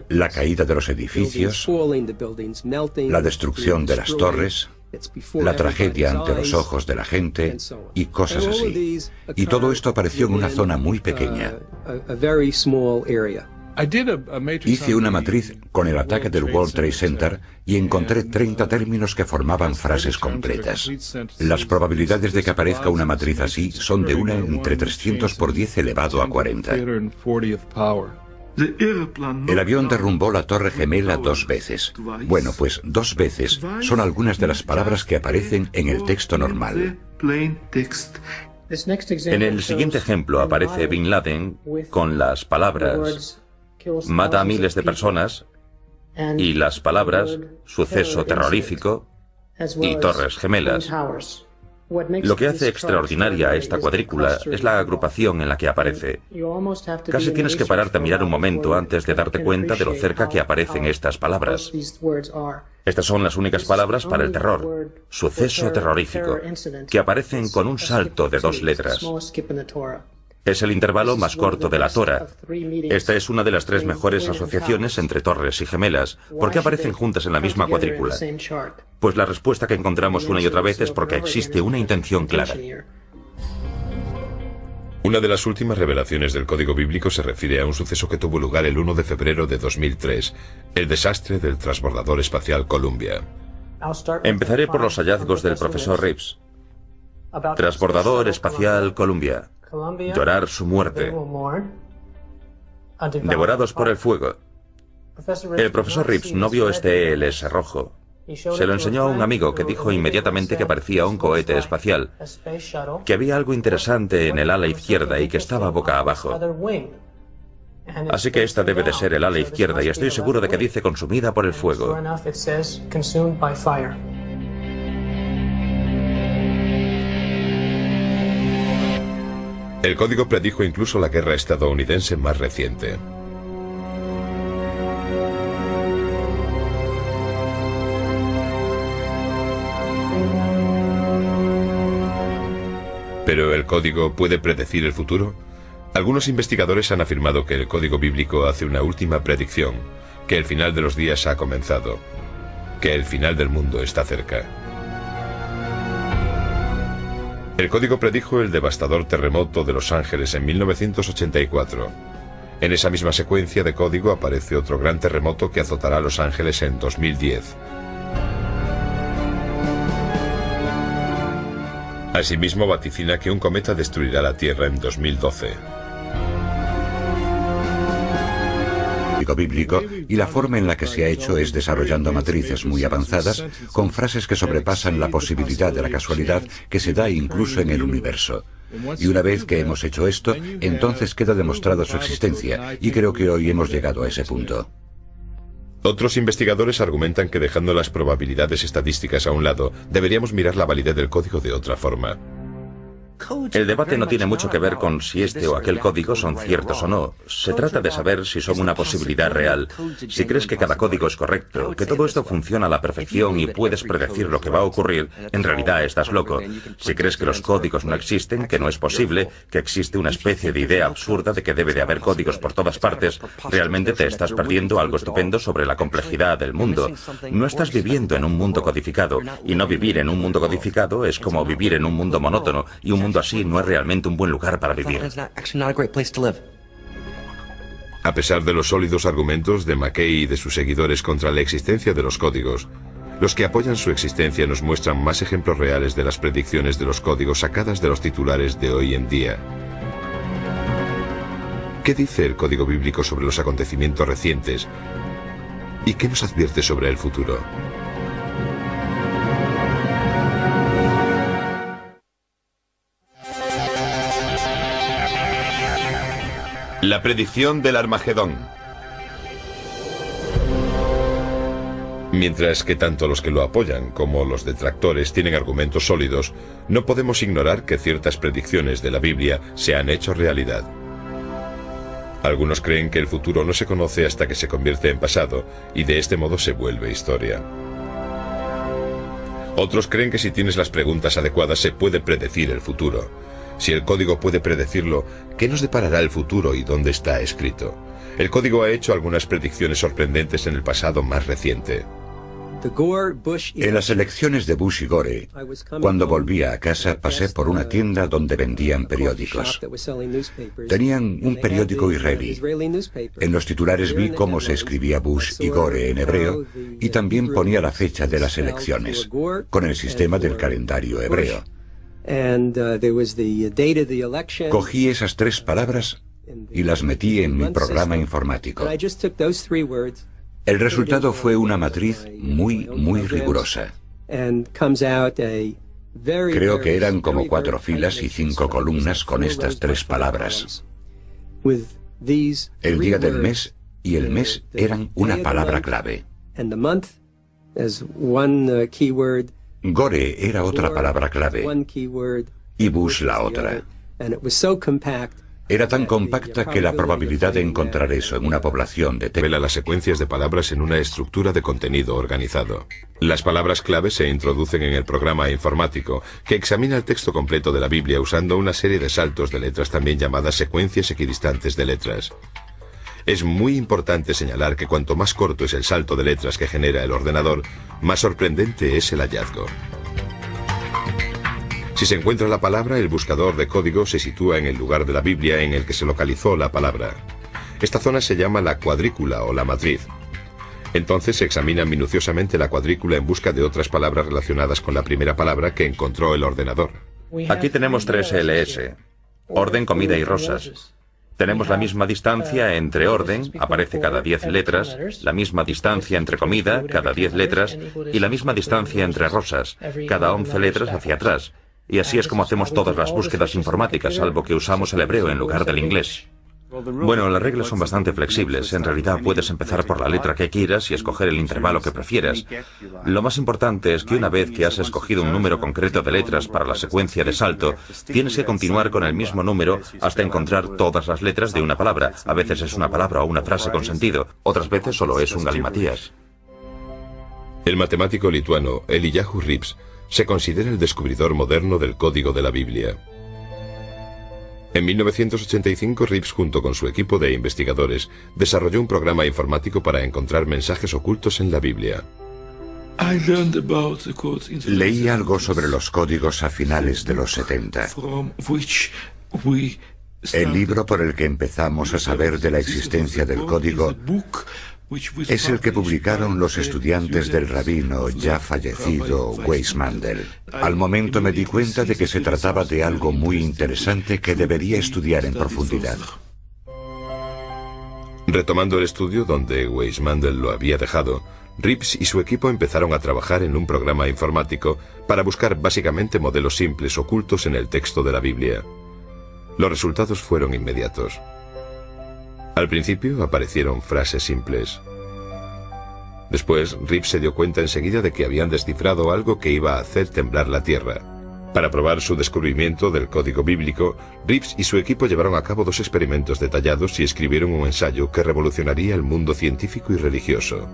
La caída de los edificios, la destrucción de las torres, la tragedia ante los ojos de la gente y cosas así. Y todo esto apareció en una zona muy pequeña. Hice una matriz con el ataque del World Trade Center y encontré 30 términos que formaban frases completas. Las probabilidades de que aparezca una matriz así son de 1 entre 300 por 10 elevado a 40. El avión derrumbó la Torre Gemela 2 veces. Bueno, pues 2 veces son algunas de las palabras que aparecen en el texto normal. En el siguiente ejemplo aparece Bin Laden con las palabras mata a miles de personas y las palabras suceso terrorífico y Torres Gemelas. Lo que hace extraordinaria a esta cuadrícula es la agrupación en la que aparece. Casi tienes que pararte a mirar un momento antes de darte cuenta de lo cerca que aparecen estas palabras. Estas son las únicas palabras para el terror, suceso terrorífico, que aparecen con un salto de 2 letras. Es el intervalo más corto de la Torah. Esta es una de las 3 mejores asociaciones entre torres y gemelas. ¿Por qué aparecen juntas en la misma cuadrícula? Pues la respuesta que encontramos una y otra vez es porque existe una intención clara. Una de las últimas revelaciones del Código Bíblico se refiere a un suceso que tuvo lugar el 1 de febrero de 2003, el desastre del transbordador espacial Columbia. Empezaré por los hallazgos del profesor Reeves. Transbordador espacial Columbia. Llorar su muerte. Devorados por el fuego. El profesor Reeves no vio este ELS rojo. Se lo enseñó a un amigo que dijo inmediatamente que parecía un cohete espacial, que había algo interesante en el ala izquierda y que estaba boca abajo. Así que esta debe de ser el ala izquierda y estoy seguro de que dice consumida por el fuego. El código predijo incluso la guerra estadounidense más reciente. ¿Pero el código puede predecir el futuro? Algunos investigadores han afirmado que el código bíblico hace una última predicción, que el final de los días ha comenzado, que el final del mundo está cerca. El código predijo el devastador terremoto de Los Ángeles en 1984. En esa misma secuencia de código aparece otro gran terremoto que azotará a Los Ángeles en 2010. Asimismo vaticina que un cometa destruirá la Tierra en 2012. Bíblico y la forma en la que se ha hecho es desarrollando matrices muy avanzadas con frases que sobrepasan la posibilidad de la casualidad que se da incluso en el universo. Y una vez que hemos hecho esto, entonces queda demostrada su existencia y creo que hoy hemos llegado a ese punto. Otros investigadores argumentan que dejando las probabilidades estadísticas a un lado, deberíamos mirar la validez del código de otra forma. El debate no tiene mucho que ver con si este o aquel código son ciertos o no. Se trata de saber si son una posibilidad real. Si crees que cada código es correcto, que todo esto funciona a la perfección y puedes predecir lo que va a ocurrir, en realidad estás loco. Si crees que los códigos no existen, que no es posible, que existe una especie de idea absurda de que debe de haber códigos por todas partes, realmente te estás perdiendo algo estupendo sobre la complejidad del mundo. No estás viviendo en un mundo codificado, y no vivir en un mundo codificado es como vivir en un mundo monótono, y un mundo así no es realmente un buen lugar para vivir. A pesar de los sólidos argumentos de McKay y de sus seguidores contra la existencia de los códigos, los que apoyan su existencia nos muestran más ejemplos reales de las predicciones de los códigos sacadas de los titulares de hoy en día. ¿Qué dice el código bíblico sobre los acontecimientos recientes? ¿Y qué nos advierte sobre el futuro? La predicción del Armagedón. Mientras que tanto los que lo apoyan como los detractores tienen argumentos sólidos, no podemos ignorar que ciertas predicciones de la Biblia se han hecho realidad. Algunos creen que el futuro no se conoce hasta que se convierte en pasado, y de este modo se vuelve historia. Otros creen que si tienes las preguntas adecuadas se puede predecir el futuro. Si el código puede predecirlo, ¿qué nos deparará el futuro y dónde está escrito? El código ha hecho algunas predicciones sorprendentes en el pasado más reciente. En las elecciones de Bush y Gore, cuando volvía a casa, pasé por una tienda donde vendían periódicos. Tenían un periódico israelí. En los titulares vi cómo se escribía Bush y Gore en hebreo y también ponía la fecha de las elecciones, con el sistema del calendario hebreo. Cogí esas 3 palabras y las metí en mi programa informático. El resultado fue una matriz muy rigurosa. Creo que eran como 4 filas y 5 columnas con estas 3 palabras. El día del mes y el mes eran una palabra clave. Gore era otra palabra clave y Bush la otra. Era tan compacta que la probabilidad de encontrar eso en una población de revela las secuencias de palabras en una estructura de contenido organizado. Las palabras clave se introducen en el programa informático, que examina el texto completo de la Biblia usando una serie de saltos de letras también llamadas secuencias equidistantes de letras. Es muy importante señalar que cuanto más corto es el salto de letras que genera el ordenador, más sorprendente es el hallazgo. Si se encuentra la palabra, el buscador de código se sitúa en el lugar de la Biblia en el que se localizó la palabra. Esta zona se llama la cuadrícula o la matriz. Entonces se examina minuciosamente la cuadrícula en busca de otras palabras relacionadas con la primera palabra que encontró el ordenador. Aquí tenemos 3 LS: orden, comida y rosas. Tenemos la misma distancia entre orden, aparece cada 10 letras, la misma distancia entre comida, cada 10 letras, y la misma distancia entre rosas, cada 11 letras hacia atrás. Y así es como hacemos todas las búsquedas informáticas, salvo que usamos el hebreo en lugar del inglés. Bueno, las reglas son bastante flexibles. En realidad puedes empezar por la letra que quieras y escoger el intervalo que prefieras. Lo más importante es que una vez que has escogido un número concreto de letras para la secuencia de salto, tienes que continuar con el mismo número hasta encontrar todas las letras de una palabra. A veces es una palabra o una frase con sentido, otras veces solo es un galimatías. El matemático lituano Eliyahu Rips se considera el descubridor moderno del código de la Biblia. En 1985, Rips, junto con su equipo de investigadores, desarrolló un programa informático para encontrar mensajes ocultos en la Biblia. Leí algo sobre los códigos a finales de los 70. El libro por el que empezamos a saber de la existencia del código es el que publicaron los estudiantes del rabino ya fallecido Weizmandel. Al momento me di cuenta de que se trataba de algo muy interesante que debería estudiar en profundidad. Retomando el estudio donde Weizmandel lo había dejado, Rips y su equipo empezaron a trabajar en un programa informático para buscar básicamente modelos simples ocultos en el texto de la Biblia. Los resultados fueron inmediatos. Al principio aparecieron frases simples. Después, Rips se dio cuenta enseguida de que habían descifrado algo que iba a hacer temblar la tierra. Para probar su descubrimiento del código bíblico, Rips y su equipo llevaron a cabo 2 experimentos detallados y escribieron un ensayo que revolucionaría el mundo científico y religioso.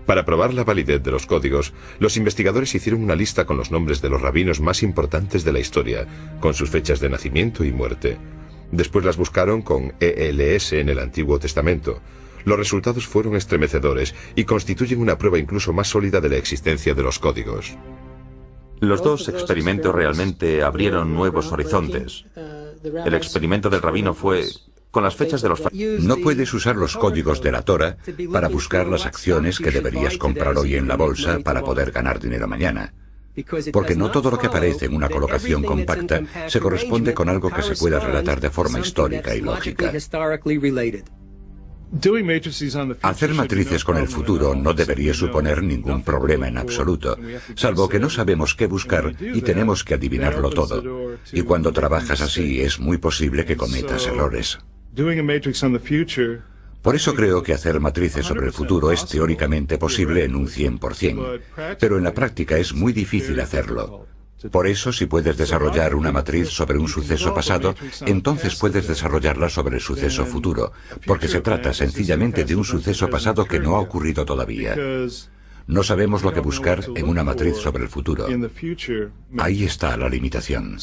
Para probar la validez de los códigos, los investigadores hicieron una lista con los nombres de los rabinos más importantes de la historia, con sus fechas de nacimiento y muerte. Después las buscaron con ELS en el Antiguo Testamento. Los resultados fueron estremecedores y constituyen una prueba incluso más sólida de la existencia de los códigos. Los 2 experimentos realmente abrieron nuevos horizontes. El experimento del rabino fue con las fechas de los... No puedes usar los códigos de la Torah para buscar las acciones que deberías comprar hoy en la bolsa para poder ganar dinero mañana. Porque no todo lo que aparece en una colocación compacta se corresponde con algo que se pueda relatar de forma histórica y lógica. Hacer matrices con el futuro no debería suponer ningún problema en absoluto, salvo que no sabemos qué buscar y tenemos que adivinarlo todo. Y cuando trabajas así es muy posible que cometas errores. Por eso creo que hacer matrices sobre el futuro es teóricamente posible en un 100%, pero en la práctica es muy difícil hacerlo. Por eso, si puedes desarrollar una matriz sobre un suceso pasado, entonces puedes desarrollarla sobre el suceso futuro, porque se trata sencillamente de un suceso pasado que no ha ocurrido todavía. No sabemos lo que buscar en una matriz sobre el futuro. Ahí está la limitación.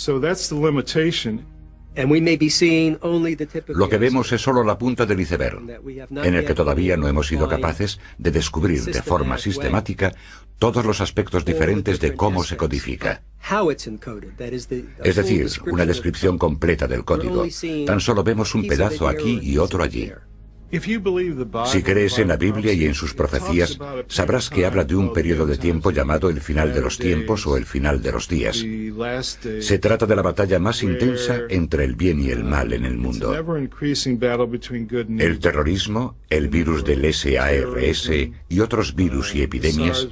Lo que vemos es solo la punta del iceberg, en el que todavía no hemos sido capaces de descubrir de forma sistemática todos los aspectos diferentes de cómo se codifica. Es decir, una descripción completa del código. Tan solo vemos un pedazo aquí y otro allí. Si crees en la Biblia y en sus profecías, sabrás que habla de un periodo de tiempo llamado el final de los tiempos o el final de los días. Se trata de la batalla más intensa entre el bien y el mal en el mundo. El terrorismo, el virus del SARS y otros virus y epidemias,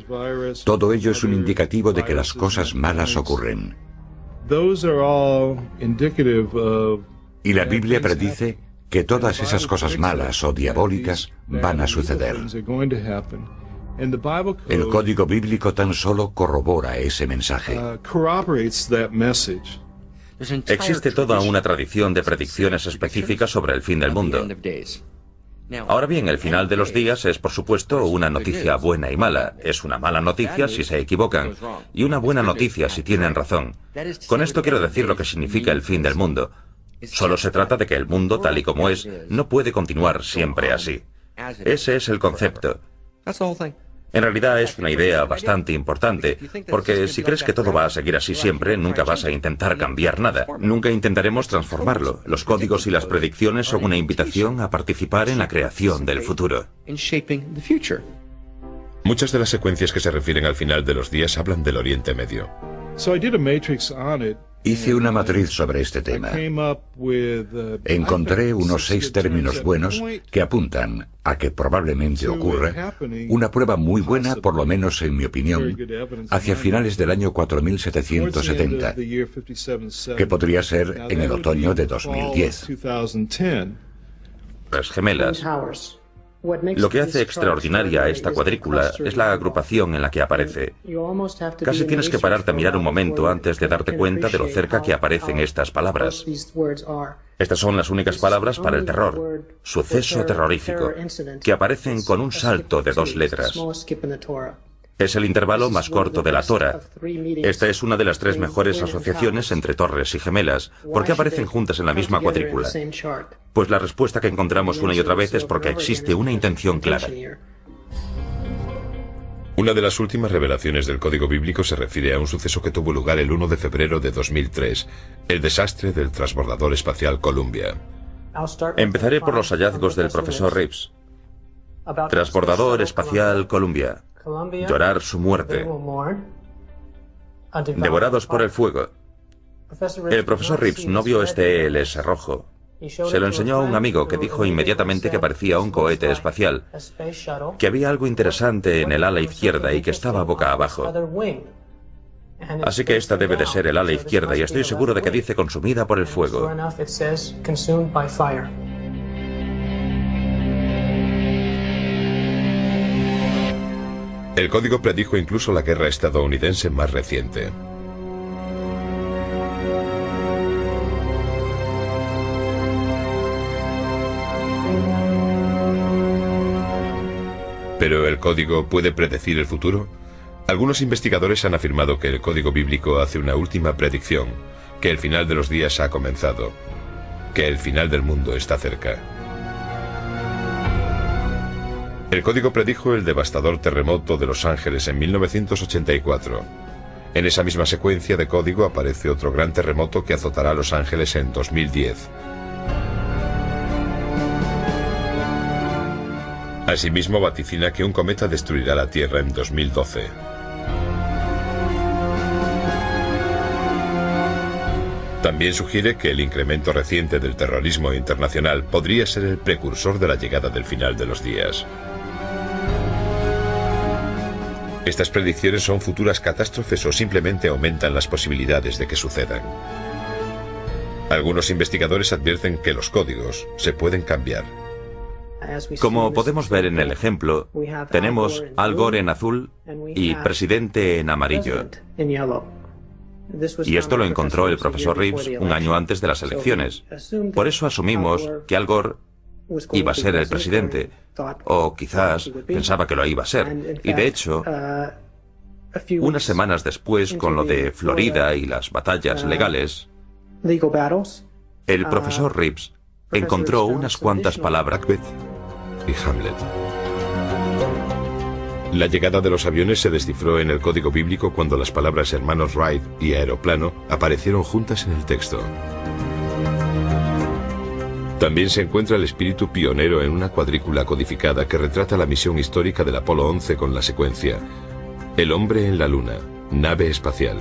todo ello es un indicativo de que las cosas malas ocurren. Y la Biblia predice que todas esas cosas malas o diabólicas van a suceder. El código bíblico tan solo corrobora ese mensaje. Existe toda una tradición de predicciones específicas sobre el fin del mundo. Ahora bien, el final de los días es, por supuesto, una noticia buena y mala. Es una mala noticia si se equivocan, y una buena noticia si tienen razón. Con esto quiero decir lo que significa el fin del mundo. Solo se trata de que el mundo, tal y como es, no puede continuar siempre así. Ese es el concepto. En realidad es una idea bastante importante, porque si crees que todo va a seguir así siempre, nunca vas a intentar cambiar nada. Nunca intentaremos transformarlo. Los códigos y las predicciones son una invitación a participar en la creación del futuro. Muchas de las secuencias que se refieren al final de los días hablan del Oriente Medio. Hice una matriz sobre este tema. Encontré unos 6 términos buenos que apuntan a que probablemente ocurra una prueba muy buena, por lo menos en mi opinión, hacia finales del año 4770, que podría ser en el otoño de 2010. Las gemelas. Lo que hace extraordinaria a esta cuadrícula es la agrupación en la que aparece. Casi tienes que pararte a mirar un momento antes de darte cuenta de lo cerca que aparecen estas palabras. Estas son las únicas palabras para el terror, suceso terrorífico, que aparecen con un salto de 2 letras. Es el intervalo más corto de la Torah. Esta es una de las 3 mejores asociaciones entre torres y gemelas. ¿Por qué aparecen juntas en la misma cuadrícula? Pues la respuesta que encontramos una y otra vez es porque existe una intención clara. Una de las últimas revelaciones del código bíblico se refiere a un suceso que tuvo lugar el 1 de febrero de 2003, el desastre del transbordador espacial Columbia. Empezaré por los hallazgos del profesor Reeves. Transbordador espacial Columbia. Llorar su muerte. Devorados por el fuego. El profesor Reeves no vio este ELS rojo. Se lo enseñó a un amigo que dijo inmediatamente que parecía un cohete espacial, que había algo interesante en el ala izquierda y que estaba boca abajo. Así que esta debe de ser el ala izquierda y estoy seguro de que dice consumida por el fuego. El código predijo incluso la guerra estadounidense más reciente. ¿Pero el código puede predecir el futuro? Algunos investigadores han afirmado que el código bíblico hace una última predicción, que el final de los días ha comenzado, que el final del mundo está cerca. El código predijo el devastador terremoto de Los Ángeles en 1984. En esa misma secuencia de código aparece otro gran terremoto que azotará a Los Ángeles en 2010. Asimismo vaticina que un cometa destruirá la Tierra en 2012. También sugiere que el incremento reciente del terrorismo internacional podría ser el precursor de la llegada del final de los días. ¿Estas predicciones son futuras catástrofes o simplemente aumentan las posibilidades de que sucedan? Algunos investigadores advierten que los códigos se pueden cambiar. Como podemos ver en el ejemplo, tenemos Al Gore en azul y presidente en amarillo. Y esto lo encontró el profesor Reeves un año antes de las elecciones. Por eso asumimos que Al Gore iba a ser el presidente, o quizás pensaba que lo iba a ser. Y de hecho, unas semanas después, con lo de Florida y las batallas legales, El profesor Reeves encontró unas cuantas palabras. Macbeth y Hamlet. La llegada de los aviones se descifró en el código bíblico cuando las palabras hermanos Wright y aeroplano aparecieron juntas en el texto. También se encuentra el espíritu pionero en una cuadrícula codificada que retrata la misión histórica del Apolo 11 con la secuencia: el hombre en la luna, nave espacial.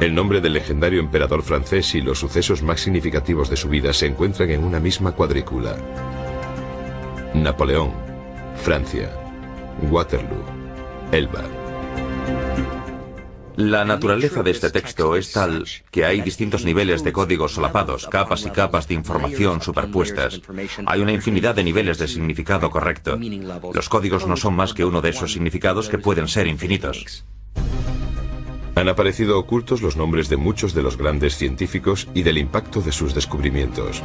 El nombre del legendario emperador francés y los sucesos más significativos de su vida se encuentran en una misma cuadrícula: Napoleón, Francia, Waterloo, Elba. La naturaleza de este texto es tal que hay distintos niveles de códigos solapados, capas y capas de información superpuestas. Hay una infinidad de niveles de significado correcto. Los códigos no son más que uno de esos significados que pueden ser infinitos. Han aparecido ocultos los nombres de muchos de los grandes científicos y del impacto de sus descubrimientos.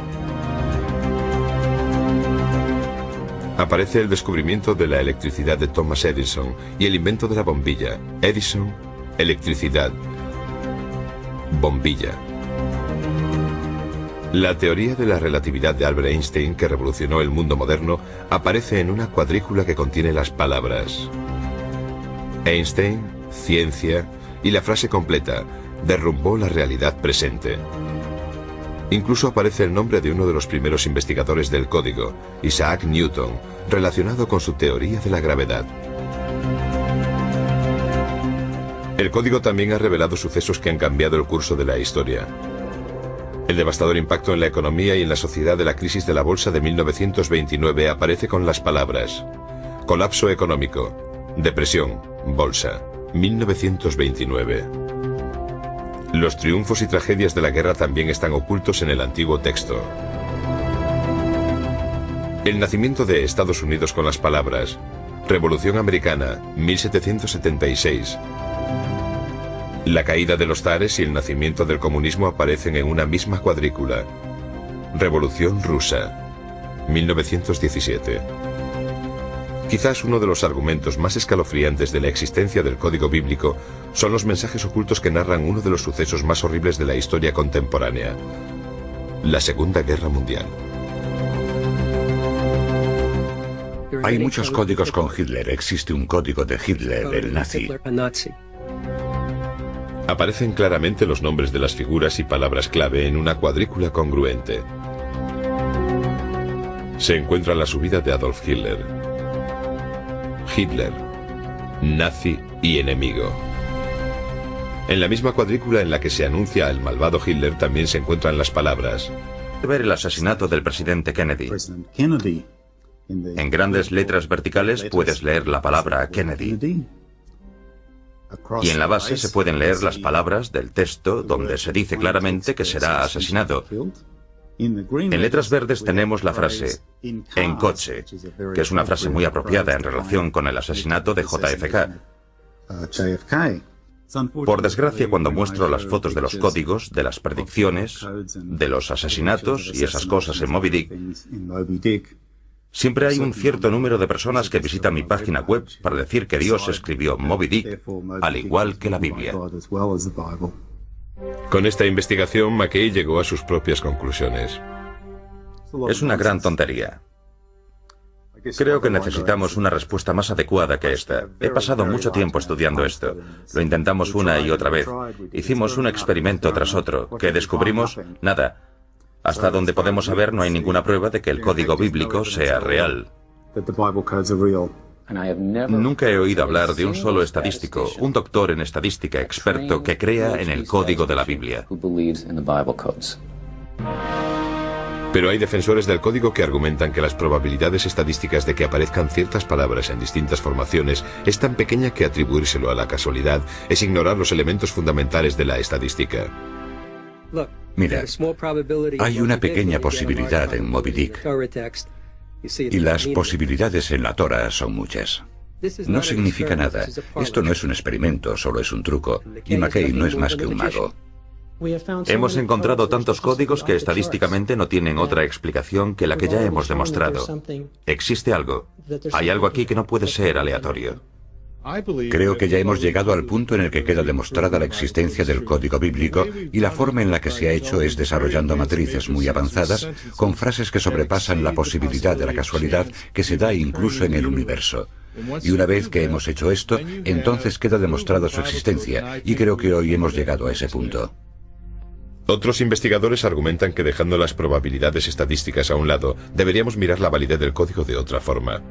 Aparece el descubrimiento de la electricidad de Thomas Edison y el invento de la bombilla. Edison, electricidad, bombilla. La teoría de la relatividad de Albert Einstein, que revolucionó el mundo moderno, aparece en una cuadrícula que contiene las palabras Einstein, ciencia, y la frase completa: derrumbó la realidad presente. Incluso aparece el nombre de uno de los primeros investigadores del código, Isaac Newton, relacionado con su teoría de la gravedad. El código también ha revelado sucesos que han cambiado el curso de la historia. El devastador impacto en la economía y en la sociedad de la crisis de la bolsa de 1929 aparece con las palabras: colapso económico, depresión, bolsa, 1929. Los triunfos y tragedias de la guerra también están ocultos en el antiguo texto. El nacimiento de Estados Unidos con las palabras Revolución Americana, 1776. La caída de los zares y el nacimiento del comunismo aparecen en una misma cuadrícula. Revolución Rusa, 1917. Quizás uno de los argumentos más escalofriantes de la existencia del código bíblico son los mensajes ocultos que narran uno de los sucesos más horribles de la historia contemporánea: la Segunda Guerra Mundial. Hay muchos códigos con Hitler. Existe un código de Hitler, el nazi. Aparecen claramente los nombres de las figuras y palabras clave en una cuadrícula congruente. Se encuentra la subida de Adolf Hitler. Hitler, nazi y enemigo. En la misma cuadrícula en la que se anuncia al malvado Hitler también se encuentran las palabras: Ver el asesinato del presidente Kennedy. En grandes letras verticales puedes leer la palabra Kennedy. Y en la base se pueden leer las palabras del texto donde se dice claramente que será asesinado. En letras verdes tenemos la frase en coche, que es una frase muy apropiada en relación con el asesinato de JFK. Por desgracia, cuando muestro las fotos de los códigos, de las predicciones, de los asesinatos y esas cosas en Moby Dick, siempre hay un cierto número de personas que visitan mi página web para decir que Dios escribió Moby Dick, al igual que la Biblia. Con esta investigación, McKay llegó a sus propias conclusiones. Es una gran tontería. Creo que necesitamos una respuesta más adecuada que esta. He pasado mucho tiempo estudiando esto. Lo intentamos una y otra vez. Hicimos un experimento tras otro. ¿Qué descubrimos? Nada. Hasta donde podemos saber, no hay ninguna prueba de que el código bíblico sea real. Nunca he oído hablar de un solo estadístico, un doctor en estadística experto que crea en el código de la Biblia. Pero hay defensores del código que argumentan que las probabilidades estadísticas de que aparezcan ciertas palabras en distintas formaciones es tan pequeña que atribuírselo a la casualidad es ignorar los elementos fundamentales de la estadística. Mira, hay una pequeña posibilidad en Moby Dick, y las posibilidades en la Torah son muchas. No significa nada. Esto no es un experimento, solo es un truco. Y McKay no es más que un mago. Hemos encontrado tantos códigos que estadísticamente no tienen otra explicación que la que ya hemos demostrado. Existe algo. Hay algo aquí que no puede ser aleatorio. Creo que ya hemos llegado al punto en el que queda demostrada la existencia del código bíblico y la forma en la que se ha hecho es desarrollando matrices muy avanzadas con frases que sobrepasan la posibilidad de la casualidad que se da incluso en el universo. Y una vez que hemos hecho esto, entonces queda demostrada su existencia, y creo que hoy hemos llegado a ese punto. Otros investigadores argumentan que dejando las probabilidades estadísticas a un lado, deberíamos mirar la validez del código de otra forma.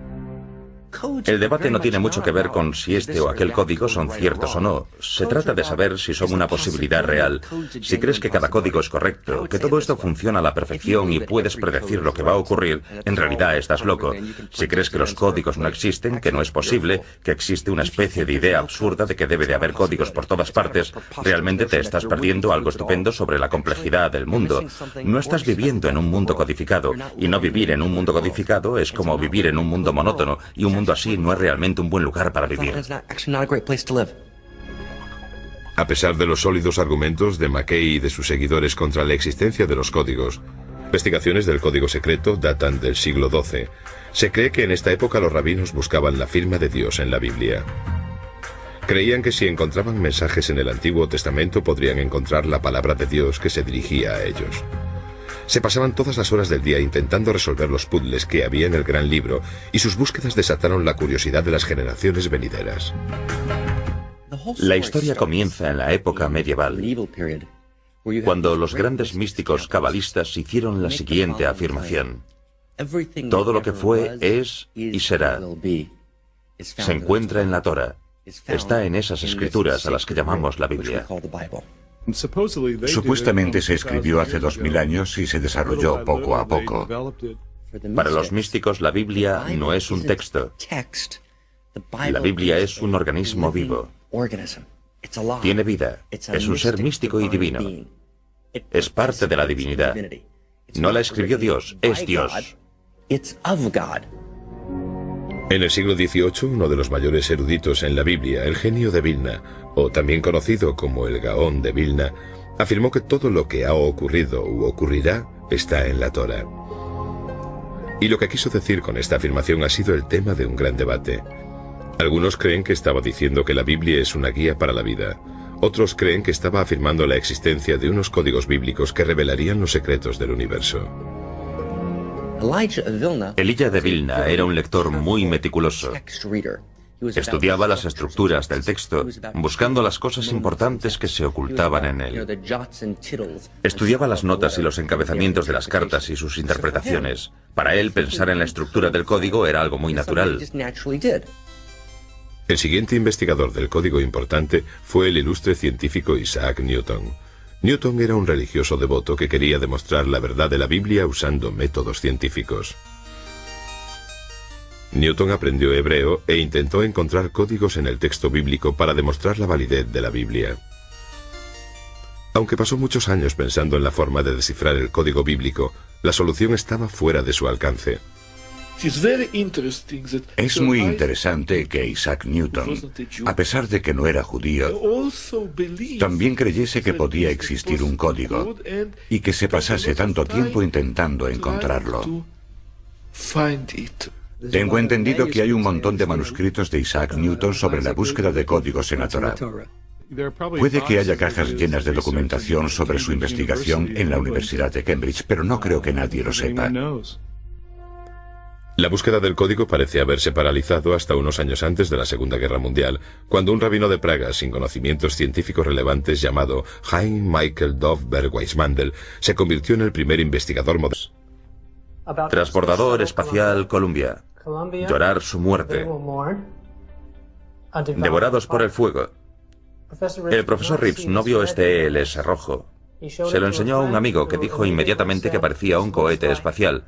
El debate no tiene mucho que ver con si este o aquel código son ciertos o no. Se trata de saber si son una posibilidad real, si crees que cada código es correcto, que todo esto funciona a la perfección y puedes predecir lo que va a ocurrir, en realidad estás loco. Si crees que los códigos no existen, que no es posible, que existe una especie de idea absurda de que debe de haber códigos por todas partes, realmente te estás perdiendo algo estupendo sobre la complejidad del mundo. No estás viviendo en un mundo codificado, y no vivir en un mundo codificado es como vivir en un mundo monótono, y un mundo así no es realmente un buen lugar para vivir. A pesar de los sólidos argumentos de McKay y de sus seguidores contra la existencia de los códigos, investigaciones del código secreto datan del siglo XII. Se cree que en esta época los rabinos buscaban la firma de Dios en la Biblia. Creían que si encontraban mensajes en el Antiguo Testamento podrían encontrar la palabra de Dios que se dirigía a ellos. Se pasaban todas las horas del día intentando resolver los puzzles que había en el gran libro, y sus búsquedas desataron la curiosidad de las generaciones venideras. La historia comienza en la época medieval, cuando los grandes místicos cabalistas hicieron la siguiente afirmación: todo lo que fue, es y será. Se encuentra en la Torá. Está en esas escrituras a las que llamamos la Biblia. Supuestamente se escribió hace 2000 años y se desarrolló poco a poco. Para los místicos, la Biblia no es un texto. La Biblia es un organismo vivo. Tiene vida. Es un ser místico y divino. Es parte de la divinidad. No la escribió Dios, es Dios. En el siglo XVIII, uno de los mayores eruditos en la Biblia, el genio de Vilna, o también conocido como el Gaón de Vilna, afirmó que todo lo que ha ocurrido u ocurrirá está en la Torá. Y lo que quiso decir con esta afirmación ha sido el tema de un gran debate. Algunos creen que estaba diciendo que la Biblia es una guía para la vida. Otros creen que estaba afirmando la existencia de unos códigos bíblicos que revelarían los secretos del universo. Elijah de Vilna era un lector muy meticuloso. Estudiaba las estructuras del texto, buscando las cosas importantes que se ocultaban en él. Estudiaba las notas y los encabezamientos de las cartas y sus interpretaciones. Para él, pensar en la estructura del código era algo muy natural. El siguiente investigador del código importante fue el ilustre científico Isaac Newton. Newton era un religioso devoto que quería demostrar la verdad de la Biblia usando métodos científicos. Newton aprendió hebreo e intentó encontrar códigos en el texto bíblico para demostrar la validez de la Biblia. Aunque pasó muchos años pensando en la forma de descifrar el código bíblico, la solución estaba fuera de su alcance. Es muy interesante que Isaac Newton, a pesar de que no era judío, también creyese que podía existir un código y que se pasase tanto tiempo intentando encontrarlo. Tengo entendido que hay un montón de manuscritos de Isaac Newton sobre la búsqueda de códigos en la Torá. Puede que haya cajas llenas de documentación sobre su investigación en la Universidad de Cambridge, pero no creo que nadie lo sepa. La búsqueda del código parece haberse paralizado hasta unos años antes de la Segunda Guerra Mundial, cuando un rabino de Praga sin conocimientos científicos relevantes llamado Hein Michael Dovberg Weissmandel se convirtió en el primer investigador moderno. Transbordador espacial Columbia. Llorar su muerte. Devorados por el fuego. El profesor Reeves no vio este ELS rojo. Se lo enseñó a un amigo que dijo inmediatamente que parecía un cohete espacial,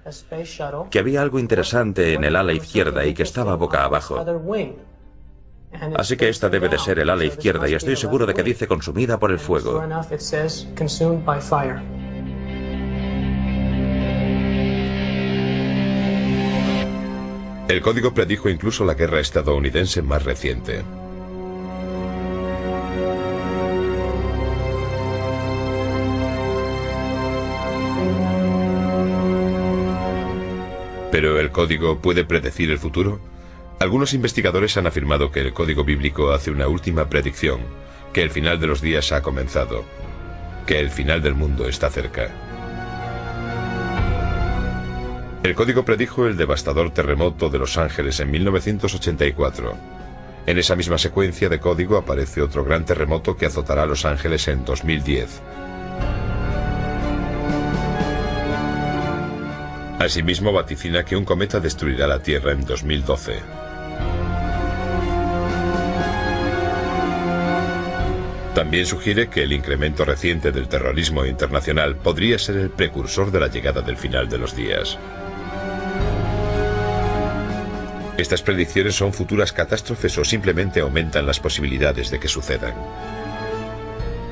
que había algo interesante en el ala izquierda y que estaba boca abajo. Así que esta debe de ser el ala izquierda y estoy seguro de que dice consumida por el fuego. El código predijo incluso la guerra estadounidense más reciente. ¿Pero el código puede predecir el futuro? Algunos investigadores han afirmado que el código bíblico hace una última predicción, que el final de los días ha comenzado, que el final del mundo está cerca. El código predijo el devastador terremoto de Los Ángeles en 1984. En esa misma secuencia de código aparece otro gran terremoto que azotará a Los Ángeles en 2010. Asimismo vaticina que un cometa destruirá la Tierra en 2012. También sugiere que el incremento reciente del terrorismo internacional podría ser el precursor de la llegada del final de los días. ¿Estas predicciones son futuras catástrofes o simplemente aumentan las posibilidades de que sucedan?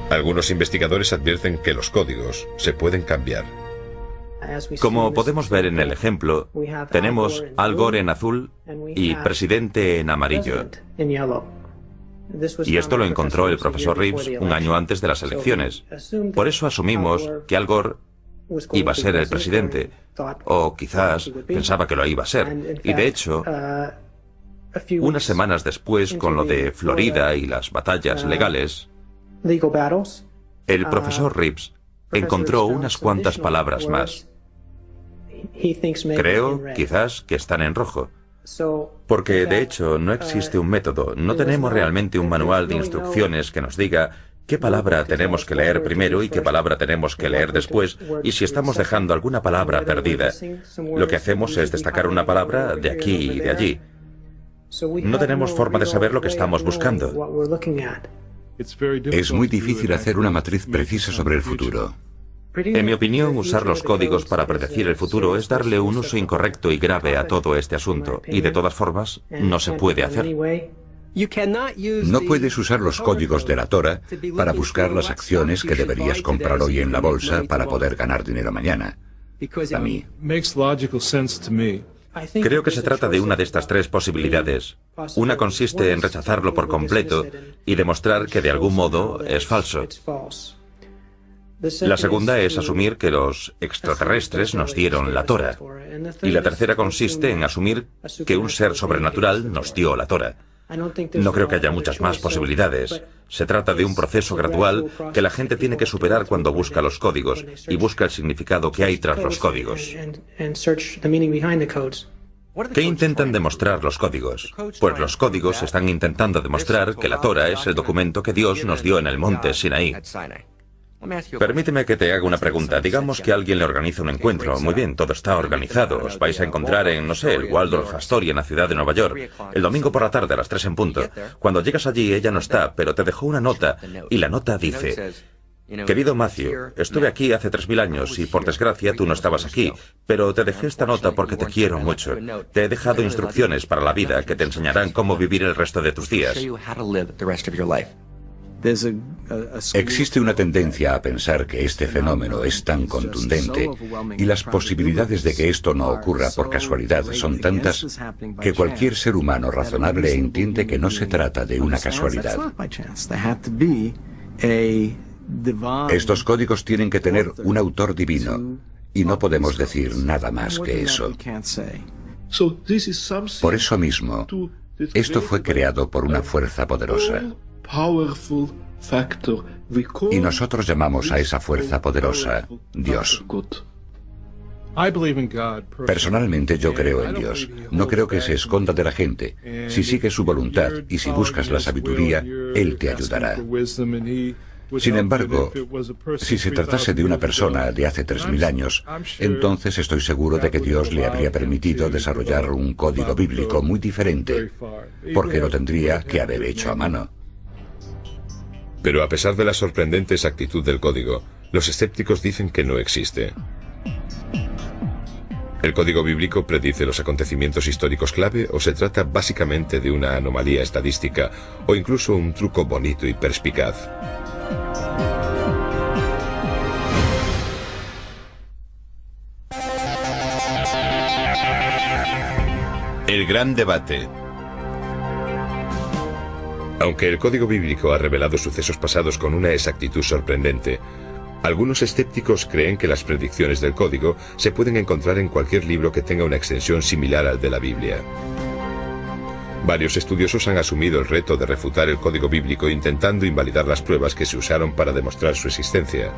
Algunos investigadores advierten que los códigos se pueden cambiar. Como podemos ver en el ejemplo, tenemos Al Gore en azul y presidente en amarillo. Y esto lo encontró el profesor Reeves un año antes de las elecciones. Por eso asumimos que Al Gore iba a ser el presidente, o quizás pensaba que lo iba a ser. Y de hecho, unas semanas después, con lo de Florida y las batallas legales, el profesor Reeves encontró unas cuantas palabras más. Creo, quizás, que están en rojo. Porque, de hecho, no existe un método, no tenemos realmente un manual de instrucciones que nos diga qué palabra tenemos que leer primero y qué palabra tenemos que leer después, y si estamos dejando alguna palabra perdida. Lo que hacemos es destacar una palabra de aquí y de allí. No tenemos forma de saber lo que estamos buscando. Es muy difícil hacer una matriz precisa sobre el futuro. En mi opinión, usar los códigos para predecir el futuro es darle un uso incorrecto y grave a todo este asunto, y de todas formas, no se puede hacer. No puedes usar los códigos de la Torah para buscar las acciones que deberías comprar hoy en la bolsa para poder ganar dinero mañana. A mí. Creo que se trata de una de estas tres posibilidades. Una consiste en rechazarlo por completo y demostrar que de algún modo es falso. La segunda es asumir que los extraterrestres nos dieron la Torah. Y la tercera consiste en asumir que un ser sobrenatural nos dio la Torah. No creo que haya muchas más posibilidades. Se trata de un proceso gradual que la gente tiene que superar cuando busca los códigos y busca el significado que hay tras los códigos. ¿Qué intentan demostrar los códigos? Pues los códigos están intentando demostrar que la Torah es el documento que Dios nos dio en el monte Sinaí. Permíteme que te haga una pregunta. Digamos que alguien le organiza un encuentro. Muy bien, todo está organizado. Os vais a encontrar en, no sé, el Waldorf Astoria en la ciudad de Nueva York, el domingo por la tarde a las 3 en punto. Cuando llegas allí, ella no está, pero te dejó una nota, y la nota dice: querido Matthew, estuve aquí hace 3000 años y por desgracia tú no estabas aquí, pero te dejé esta nota porque te quiero mucho. Te he dejado instrucciones para la vida que te enseñarán cómo vivir el resto de tus días. Existe una tendencia a pensar que este fenómeno es tan contundente y las posibilidades de que esto no ocurra por casualidad son tantas que cualquier ser humano razonable entiende que no se trata de una casualidad. Estos códigos tienen que tener un autor divino y no podemos decir nada más que eso. Por eso mismo, esto fue creado por una fuerza poderosa. Y nosotros llamamos a esa fuerza poderosa Dios. Personalmente yo creo en Dios. No creo que se esconda de la gente. Si sigues su voluntad y si buscas la sabiduría, Él te ayudará. Sin embargo, si se tratase de una persona de hace 3000 años, entonces estoy seguro de que Dios le habría permitido desarrollar un código bíblico muy diferente, porque lo tendría que haber hecho a mano. Pero a pesar de la sorprendente exactitud del código, los escépticos dicen que no existe. ¿El código bíblico predice los acontecimientos históricos clave o se trata básicamente de una anomalía estadística o incluso un truco bonito y perspicaz? El gran debate. Aunque el código bíblico ha revelado sucesos pasados con una exactitud sorprendente, algunos escépticos creen que las predicciones del código se pueden encontrar en cualquier libro que tenga una extensión similar al de la Biblia. Varios estudiosos han asumido el reto de refutar el código bíblico intentando invalidar las pruebas que se usaron para demostrar su existencia.